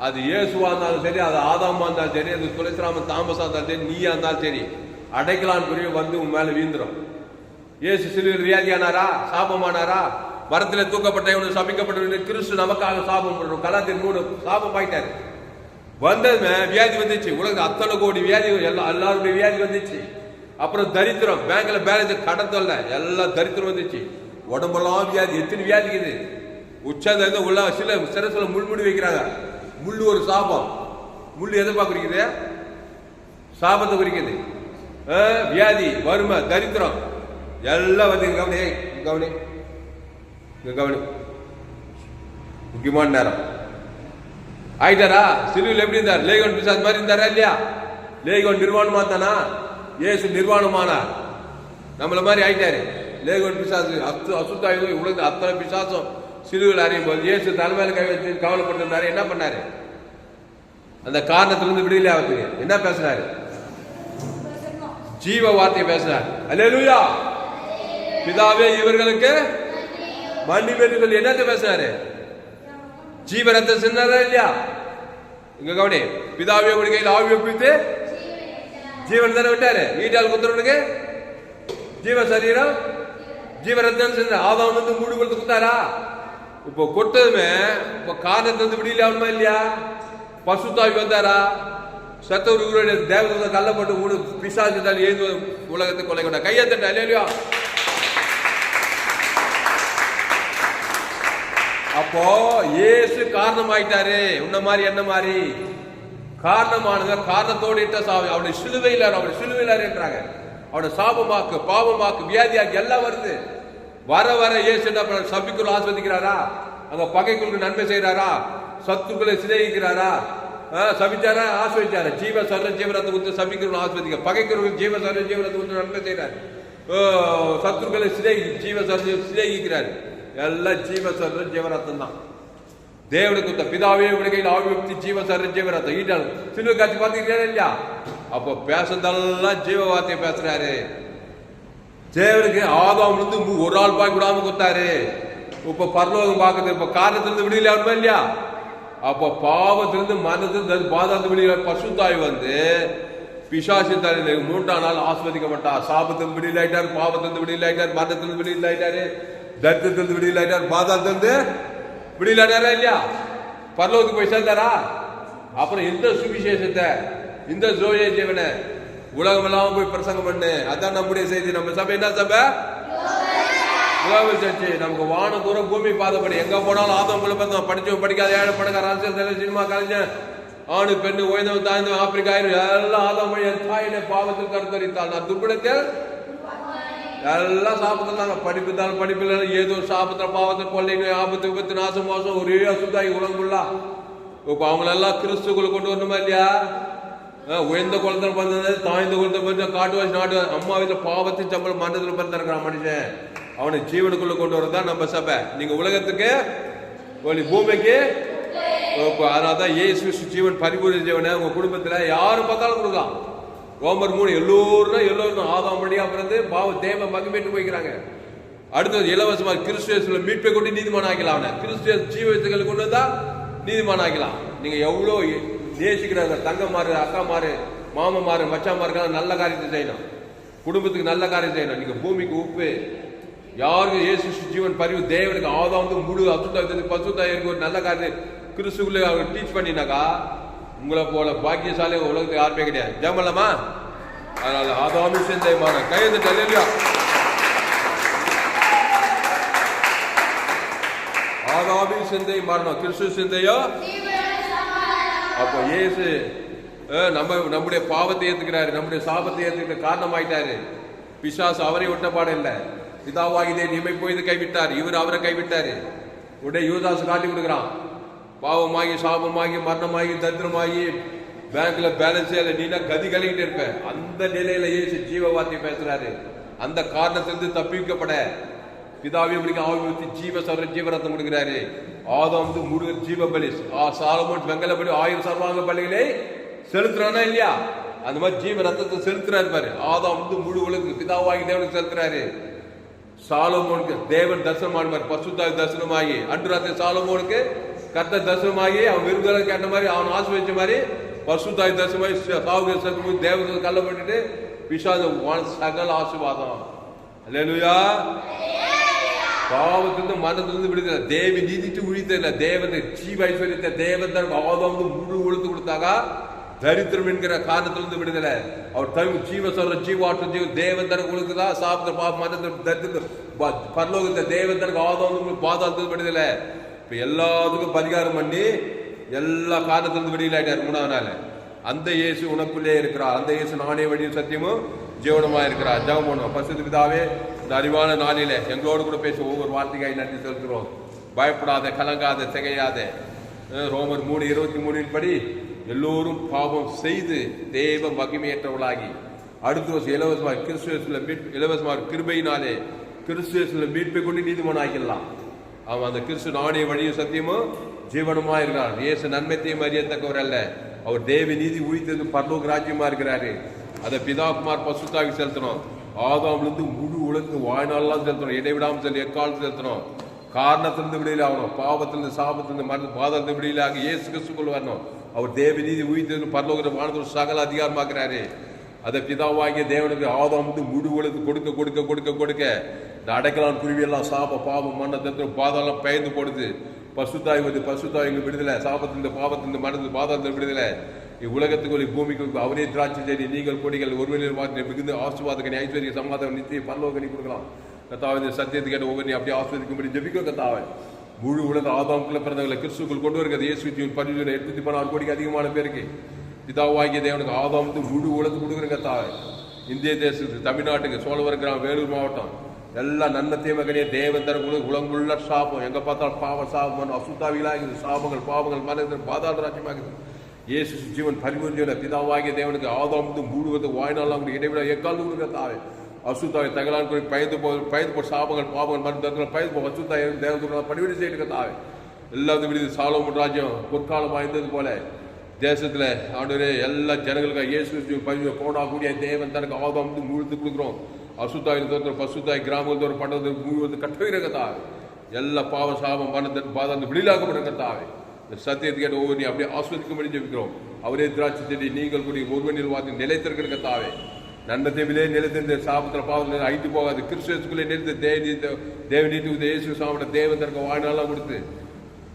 அது இயேசுவா இருந்தாலும் சரி, அது ஆதாமா இருந்தாலும் சரி, அது துளசிராமன் தாமஸா இருந்தாலும் சரி, நீயா இருந்தாலும் சரி, அடைக்கலான் புரிய வந்து உன் மேல வீந்துடும். இயேசு சிலுவையில் வியாதியானாரா? சாபமானாரா? மரத்தில் தூக்கப்பட்ட இவனு சபிக்கப்பட்ட கிறிஸ்து நமக்காக சாபம் பண்ணுறோம். கலாத்தின் 3 சாபம் ஆயிட்டாரு. வந்ததுமே வியாதி வந்துச்சு. உலகத்துல அத்தனை கோடி வியாதி எல்லாருடைய வியாதி வந்துச்சு. அப்புறம் தரித்திரம், பேங்க்ல பேலன்ஸ் கடன் தொல்லை, எல்லாம் தரித்திரம் வந்துச்சு. உடம்பெல்லாம் வியாதி. எத்தனை வியாதிக்குது? உச்சந்த உள்ள சில சிரசுல முள்முடி வைக்கிறாங்க. முள்ளு ஒரு சாபம். முள்ளு எதிர்ப்பா குறிக்குது? சாபத்தை குறிக்குது. வியாதி, வறுமை, தரித்திரம் எல்லாம் வந்து கவனி கவனி கவனி. முக்கியமான நேரம் ஆயிட்டாரா? சிலுவையில் எப்படி இருந்தார்? லேகோன் பிசாசு மாதிரி இருந்தாரா இல்லையா? லேகோன் நிர்வாணமா தானா? இயேசு நிர்வாணமானார். நம்மள மாதிரி ஆயிட்டாரு. லேகோன் பிசாசு அசுத்தாயி உலக அத்தனை பிசாசும் சிலுவையில் அறியும் போது இயேசு தலைமையில கை வச்சு கவலைப்பட்டிருந்தாரு. என்ன பண்ணாரு? அந்த காரணத்திலிருந்து விடுதலை ஆகிறதுக்கு என்ன பேசினாரு? ஜீவ வார்த்தையை பேசினார். அல்லேலூயா. பிதாவே இவர்களுக்கு மன்னிப்பு சொல்லி என்னத்தை பேசினாரு? ஜீவ ரத்தம் சின்னாரா இல்லையா? இங்க கவனி. பிதாவே உடைய கையில் ஆவி ஒப்பித்து ஜீவன் தானே விட்டாரு. வீட்டால் குத்துறவனுக்கு ஜீவ சரீரம் ஜீவ ரத்தம் சின்ன ஆதாம் வந்து மூடு கொடுத்து குத்தாரா? இப்போ கொட்டதுமே இப்போ காரணத்திலிருந்து விடியல ஆகணுமா இல்லையா? பசுத்தாவி வந்தாரா? சத்தவருடைய தேவதூத கல்ல போட்டு மூணு பிசாசு எழுந்து உலகத்தை கொலை கொண்டா. கையத்தட்ட இல்லையா? அப்போ இயேசு காரணமாயிட்டாரு. உன்ன மாதிரி என்ன மாதிரி காரணமானது காரணத்தோடு இட்ட சாவி. அவருடைய சிலுவையில் அவருடைய சிலுவையில் என்றாங்க. அவருடைய சாபமாக்கு பாவமாக்கு வியாதியாக்கு எல்லாம் வருது. வர வர இயேசு என்ன சபிக்குள் ஆஸ்வதிக்கிறாரா? அங்க பகைக்குள்ளுக்கு நன்மை செய்யறாரா? சத்துக்களை சிதைக்கிறாரா? சபிச்சாரா? ஆஸ்வதிச்சாரா? ஜீவ சொல்ல ஜீவரத்தை கொடுத்து சபிக்கிறவங்க ஆஸ்வதிக்க, பகைக்கிறவங்க ஜீவ சொல்ல ஜீவரத்தை கொடுத்து நன்மை செய்யறாரு. சத்துக்களை ஜீவ சொல்ல சிதைக்கிறாரு. எல்லாம் ஜீவ சொல்ற ஜீவரத்தம் தான். தேவனுக்கு பிதாவே உடைய கையில் ஆவியுக்தி ஜீவ சொல்ற ஜீவரத்தம் ஈட்டால் சிலுவை காட்சி பார்த்துக்கிட்டே இல்லையா? அப்போ பேசுறதெல்லாம் ஜீவ வார்த்தையை பேசுறாரு. தேவனுக்கு ஆதாம் இருந்து ஒரு ஆள் பாய் விடாம கொடுத்தாரு. இப்ப பரலோகம் பார்க்குது. இப்ப காரணத்திலிருந்து விடுதலை ஆகணுமா இல்லையா? அப்ப பாவத்திலிருந்து மரணத்திலிருந்து பாதாளத்து வெளியில பசுத்தாய் வந்து பிசாசு தலையில 3ஆம் நாள் ஆஸ்வதிக்கப்பட்டா. சாபத்திலிருந்து வெளியில் ஆயிட்டார், பாவத்திலிருந்து வெளியில் ஆயிட்டார், மரணத்திலிருந்து வெளியில் ஆயிட்டாரு, தரித்திரத்திலிருந்து வெளியில் ஆயிட்டார், பாதாளத்திலிருந்து வெளியில் ஆயிட்டாரா இல்லையா? பரலோகத்துக்கு போய் சேர்ந்தாரா? அப்புறம் இந்த சுவிசேஷத்தை, இந்த ஜோய ஜீவனை உலகம் எல்லாம் போய் பிரசங்கம் பண்ணு. அதான் நம்முடைய செய்தி. நம்ம சபை என்ன சபை? சர்ச்சு. நமக்கு வானம் தூரம் பூமி பாதப்படி எங்க போனாலும் ஆதவங்களை பார்த்தோம். படிச்சவன் படிக்காத ஏழை பணக்கார அரசியல் சினிமா கலைஞன் ஆணு பெண்ணு ஓய்ந்தவன் தாய்ந்தவன் ஆப்பிரிக்கா எல்லாம் ஆதவன் என் தாயினை பாவத்தில் கருத்தரித்தாள். நான் துர்குணத்தில் எல்லாம் சாப்பிட்டுருந்தாங்க. படிப்பு தான் படிப்பில் ஏதோ சாப்பிட்ற பாவத்தில் கொள்ளை ஆபத்து விபத்து நாசம் மோசம் ஒரே அசுத்தாகி உலகங்குள்ளா. இப்ப அவங்களெல்லாம் கிறிஸ்துக்குள்ள கொண்டு வரணுமா இல்லையா? உயர்ந்த குளத்தில் பிறந்தது, தாய்ந்த குளத்தில் பிறந்த, காட்டுவாசி நாட்டு அம்மா வீட்டில் பாவத்தின் சம்பளம் மண்டலத்தில் பிறந்திருக்கிறான் மனுஷன். அவனை ஜீவனுக்குள்ள கொண்டு வரதான் நம்ம சபை. நீங்க உலகத்துக்கு பூமிக்கு அதனால்தான் இயேசு ஜீவன் பரிபூர்ண ஜீவனை உங்க குடும்பத்துல யாரும் பார்த்தாலும் கொடுக்கலாம். ரோமர் 3 எல்லோரும் ஆதாம் வழியா பிறந்து பாவ தேவ மகிமைட்டு போய்க்கிறாங்க. அடுத்தது இலவசமாக கிறிஸ்துவ மீட்பை கொண்டு நீதிமான் ஆக்கலாம். அவனை கிறிஸ்துவ ஜீவத்துக்களை கொண்டு வந்தா நீதிமான் ஆக்கலாம். நீங்க எவ்வளவு நேசிக்கிறாங்க தங்கமாரு, அக்காமாரு, மாமமாரு, மச்சாமாருக்கெல்லாம் நல்ல காரியத்தை செய்யணும். குடும்பத்துக்கு நல்ல காரியம் செய்யணும். நீங்க பூமிக்கு உப்பு. யாருக்கு இயேசு ஜீவன் பரிவு தேவனுக்கு ஆதாம் முழு பசுத்தாயிருக்கு ஒரு நல்ல காரியம் கிறிஸ்துக்குள்ள அவர் டீச் பண்ணினாக்கா உங்களை போல பாக்கியசாலி உலகத்துக்கு யாருமே கிடையாது. ஜெபலாமா? அதனால ஆதாமி சிந்தைமான கையெழுத்து இல்லையா? ஆதாமி சிந்தை மாறணும், கிறிஸ்து சிந்தையோ. அப்போ இயேசு நம்முடைய பாவத்தை ஏத்துக்கிறாரு, நம்முடைய சாபத்தை ஏத்துக்கிற காரணமாயிட்டாரு. பிசாசு அவரை விட்ட பாடம் இல்லை. பிதாவாகிதே நீமை போய் கைவிட்டார், இவர் அவரை கைவிட்டாரு. உடைய யூதாசு காட்டி கொடுக்குறான். பாவமாகி சாபமாகி மரணமாகி தரித்திரமாகி பேங்க்ல பேலன்ஸ் நீனா கதி கழிக்கிட்டு இருப்ப. அந்த நிலையில இயேசு ஜீவ வார்த்தை பேசுறாரு. அந்த காரணத்திலிருந்து தப்பிக்கப்பட பிதாவை ஆவித்து ஜீவ சர்வ ஜீவரத்தம் கொடுக்கிறாரு. ஆதாம் முழு ஜீவ பலி, சாலமோன் வெங்கல பலி 1000 சர்வாங்க பலிகளை செலுத்துறானா இல்லையா? அந்த மாதிரி ஜீவ ரத்தத்தை செலுத்துறாரு பாரு. ஆதாம் முழு உலகம் பிதாவாகி தேவனுக்கு செலுத்துறாரு. சாலமோனுக்கு தேவன் தரிசனமானார், பசுத்தாய் தரிசனமாகி அன்று ராத்திரி சாலமோனுக்கு கர்த்தர் தரிசனமாகி அவன் விருதுகளை கேட்ட மாதிரி அவன் ஆசிர்வதிச்ச மாதிரி பசுத்தாய் தரிசனமாகி சாவுக்கு தேவர்கள் கல்ல பண்ணிட்டு பிசாச சகல ஆசீர்வாதம். அல்லேலூயா. பாவத்திலிருந்து மரணத்திலிருந்து விடுதலை, தேவி நீதிட்டு உழித்த தேவத்தை ஜீவ ஐஸ்வர்யத்தை தேவன் ஆதாம் முழு உழுத்து கொடுத்தாக்கா தரித்திரம் என்கிற காரணத்திலிருந்து விடுதலை. அவர் தரும் ஜீவ சொல்ற ஜீவாற்று ஜீவ தேவன் தனக்கு கொடுக்குதா சாப்பிட்ட பாவ மரணத்தில் தரித்திரம் பரலோகத்தை தேவன் தனக்கு ஆதாம் பாதாளத்தில் விடுதலை. இப்ப எல்லாத்துக்கும் பரிகாரம் பண்ணி எல்லா காரணத்திலிருந்து விடுதலாயிட்டார் 3ஆம் நாள். அந்த இயேசு உனக்குள்ளே இருக்கிறார். அந்த இயேசு நானே வழியும் சத்தியமும் ஜீவனமா இருக்கிறார். ஜெபம் பண்ணுவோம். பரிசுத்த பிதாவே, இந்த அறிவான நாளில எங்களோடு கூட பேச ஒவ்வொரு வார்த்தைக்காய் நன்றி செலுத்துகிறோம். பயப்படாத, கலங்காத, திகையாத. ரோமர் 3:23 படி எல்லோரும் பாவம் செய்து தேவ மகிமையற்றவர்களாகி அடுத்த வருஷம் இலவசமாக இலவசமாக கிருபையினாலே கிறிஸ்துவ மீட்பை கொண்டு நீதிமான் ஆகிடலாம். அவன் அந்த கிறிஸ்து நானே வழியும் சத்தியமும் ஜீவனமா இருக்கிறார். இயேசு நன்மைத்தையும் அறியத்தக்கவர் அல்ல, அவர் தேவ நீதி உயிர்த்தது பரலோக ராஜ்யமா இருக்கிறாரு. அதை பிதாகுமார் பசுத்தாவி செலுத்தணும். ஆதாமிலிருந்து முழு உலகத்துக்கு வாழ்நாளெல்லாம் செலுத்தணும். இடைவிடாமல் செலுத்த எக்காலத்து செலுத்தணும். காரணத்திலிருந்து விடையில ஆகணும். பாவத்திலிருந்து சாபத்திலிருந்து மருந்து பாதத்திலிருந்து விடையில ஆகி இயேசு கிறிஸ்துக்குள்ள வரணும். அவர் தேவ நீதி உயிர்த்தது பரலோக வானத்தோடு சகல அதிகாரமாக்குறாரு. அதை பிதாவாகிய தேவனுக்கு ஆதாம் முழு உலகத்துக்கு கொடுக்க கொடுக்க கொடுக்க கொடுக்க இந்த அடைக்கலான் குருவியெல்லாம் சாப பாவம் மண்ண பாதெல்லாம் பயந்து போடுது. பசுத்தாய் வந்து பசுத்தாய்க்கு விடுதலை, சாபத்திலிருந்து பாவத்திலிருந்து மனது பாதத்திலிருந்து விடுதலை. இவ்வுலகத்துக்கு பூமிக்கு அவரே திராட்சை செடி நீங்கள் கொடிகள் ஒருவரில் மிகுந்த ஆசீர்வாதக்கணி ஐஸ்வர்ய சமாதானம் நித்திய பரலோகனி கொடுக்கலாம். கத்தாவை சத்தியத்தை கேட்ட ஒவ்வொரு அப்படியே ஆஸ்வதிக்கும்படி ஜெபிக்கும். கத்தாவை முழு உலக ஆதாமுக்குள்ள பிறந்தவர்களை கிறிஸ்துக்குள் கொண்டு வருகிறது. இயேசுவின் 816 கோடிக்கு அதிகமான பேருக்கு பிதாவாகிய தேவனுக்கு ஆதாம் முழு உலகத்துக்கு கொடுக்குற கத்தாவை. இந்திய தேசத்துக்கு, தமிழ்நாட்டுக்கு, சோழவர் கிராமம், வேலூர் மாவட்டம் எல்லாம் நன்மத்திய மகனே தேவன் தர உலங்குள்ள சாபம் எங்க பார்த்தாலும் பாவ சாபம் அசுத்தாவிகளாகுது. சாபங்கள் பாவங்கள் மனதில் பாதாள ராஜ்யமாகுது. இயேசு ஜீவன் பரிபூர்ண பிதாவாகிய தேவனுக்கு ஆதாம் முழுவதும் வாய்நாள் இடைவிட எக்கால் கொடுத்தாவே அசுத்தாவை தகலான் பயந்து போ சாபங்கள் பாவங்கள் மருந்து பயந்து போ அசுத்தாய் தேவ பணிவிடை செய்து தாவே எல்லாத்தையும் விடுது. சாலோமோன் ராஜ்யம் பொற்காலம் வாய்ந்தது போல தேசத்துல ஆண்டவரே எல்லா ஜனங்களுக்காக இயேசு பதிவு போடக்கூடிய தேவன் தனக்கு ஆதாம் முழுத்து கொடுக்குறோம். அசுத்தாயின் தோற்றம் பசுத்தாய் கிராமங்கள் தோறும் பண்றது முழுவது கட்டுகிறதாவே எல்லா பாவ சாபம் மனதின் பாதம் வெளியிலாக்கப்படுகிறதாவே இந்த சத்தியத்தை கேட்ட ஒவ்வொரு அப்படியே ஆஸ்வதிக்கும்படி ஜெபிக்கிறோம். அவரே திராட்சை செடி, நீங்கள் கூடிய ஒருவனில் வார்த்தை நிலைத்திருக்கிற கர்த்தாவே, நன்மை தீமையிலே நிலைத்திருந்த சாபத்திர பாவங்கள் அழித்து போகாது, கிறிஸ்துவுக்குள்ளே நிறுத்த தேவனீட்டு இயேசு சாமட தேவன் தனக்கு வாழ்நாளாக கொடுத்து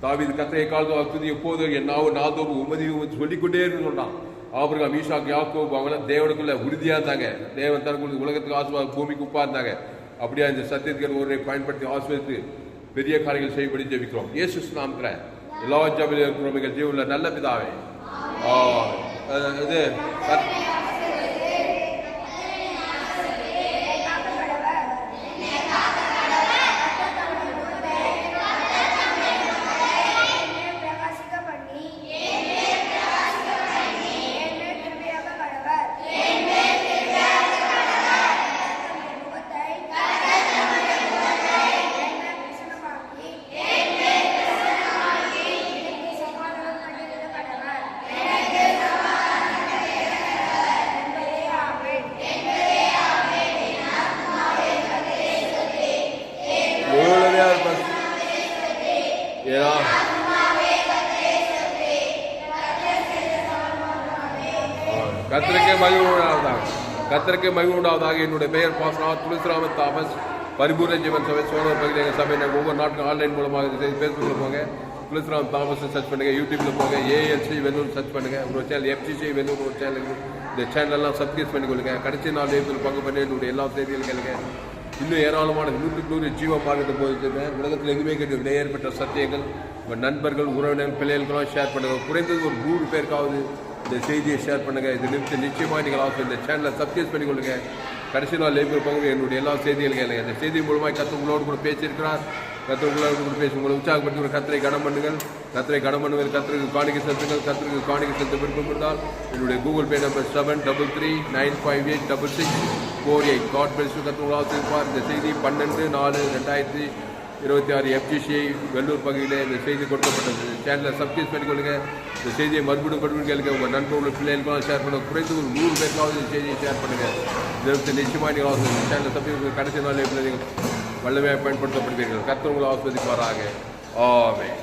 தாவீது கர்த்தரை காலத்து துதி எப்போதும் என் நாதோடு உமதி சொல்லிக்கொண்டே இருந்து சொன்னான். ஆபிரகாம், ஈசாக், யாக்கோபு அவங்களாம் தேவனுக்குள்ள உறுதியா இருந்தாங்க. தேவன் தனக்கு உலகத்துக்கு ஆசீர்வாதம், பூமிக்கு உப்பா இருந்தாங்க. அப்படியா இந்த சத்தியத்துக்கு ஒருவரை பயன்படுத்தி ஆசீர்வதித்து பெரிய காரியங்கள் செய்யப்படி ஜெபிக்கிறோம். இயேசு நாமத்துல எல்லா ஜெபத்திலும் இருக்கிறோம் எங்கள் ஜீவனில் நல்ல பிதாவே. இது கர்த்தருக்கே மகிமை உண்டாவதாக, கர்த்தருக்கே மகிமை உண்டாவதாக. என்னுடைய பெயர் பாஸ்டர் துளசிராமன் தாமஸ், பரிபூர்ண ஜீவன் சபை சோழர் பகுதியில் எங்கள் சபை. நாங்கள் ஒவ்வொரு நாட்டுக்கும் ஆன்லைன் மூலமாக ஃபேஸ்புக்கில் போங்க, துளசிராமன் தாமஸ் சர்ச் பண்ணுங்கள். யூடியூப்பில் போங்க, ஏஎல்சி வெள்ளூர் சர்ச் பண்ணுங்கள். ஒரு சேனல் எஃப்சிசி வெள்ளூர் ஒரு சேனல். இந்த சேனலெல்லாம் சப்ஸ்கிரைப் பண்ணிக்கொள்ளுங்க. கடைசி நாள் இதில் பங்கு பண்ணி என்னுடைய எல்லா செய்திகளும் கேளுங்க. இன்னும் ஏராளமான 100 ஜீவ மார்க்கத்தை போயிருக்கேன். உலகத்தில் எங்குமே கேட்டு ஏற்பட்ட சத்தியங்கள் உங்கள் நண்பர்கள், உறவினர்கள், பிள்ளைகளுக்கெல்லாம் ஷேர் பண்ணுங்கள். குறைந்தது ஒரு 100 பேருக்காவது இந்த செய்தியை ஷேர் பண்ணுங்கள். இது நிச்சயமாக நீங்கள் ஆசை இந்த சேனலை சப்ஸ்கிரைப் பண்ணிக்கொள்ளுங்க. கடைசி நாள் லேபிள் பங்கு என்னுடைய எல்லா செய்திகளும் கேளுங்க. இந்த செய்தி மூலமாக கற்று உங்களோடு கூட பேசியிருக்கிறார். கற்று உங்களோடு கூட பேசி உங்களை உற்சாகப்படுத்தி ஒரு கத்தரை கனம் பண்ணுங்கள். கத்தரை கனம் பண்ணுங்கள். கத்தருக்கு காணிக்கை செலுத்துங்கள். கத்தருக்கு காணிக்கை செலுத்த விருப்பம் இருந்தால் என்னுடைய Google Pay number 7339586648. God bless you. கற்று உங்களால் இருப்பார். இந்த செய்தி 12/4/2026 எஃப்ஜிசிஐ வெள்ளூர் பகுதியில் இந்த செய்தி கொடுக்கப்பட்டது. சேனலை சப்ஸ்கிரைப் பண்ணிக்கொள்ளுங்க. இந்த செய்தியை மறுபடியும் கேளுங்க. உங்கள் நண்பர்கள், பிள்ளைகளுக்கெல்லாம் ஷேர் பண்ணுங்கள். குறைந்து ஒரு 100 பேருக்காவது இந்த செய்தியை ஷேர் பண்ணுங்கள். இதற்கு நிச்சயமாக நீங்கள் சேனலை சப்ஸ்கிரைப் கடைசி நாள் நீங்கள் வல்லமையாக பயன்படுத்தப்படுவீர்கள். கர்த்தர் உங்களை ஆஸ்வதிப்பாராக. ஆமென்.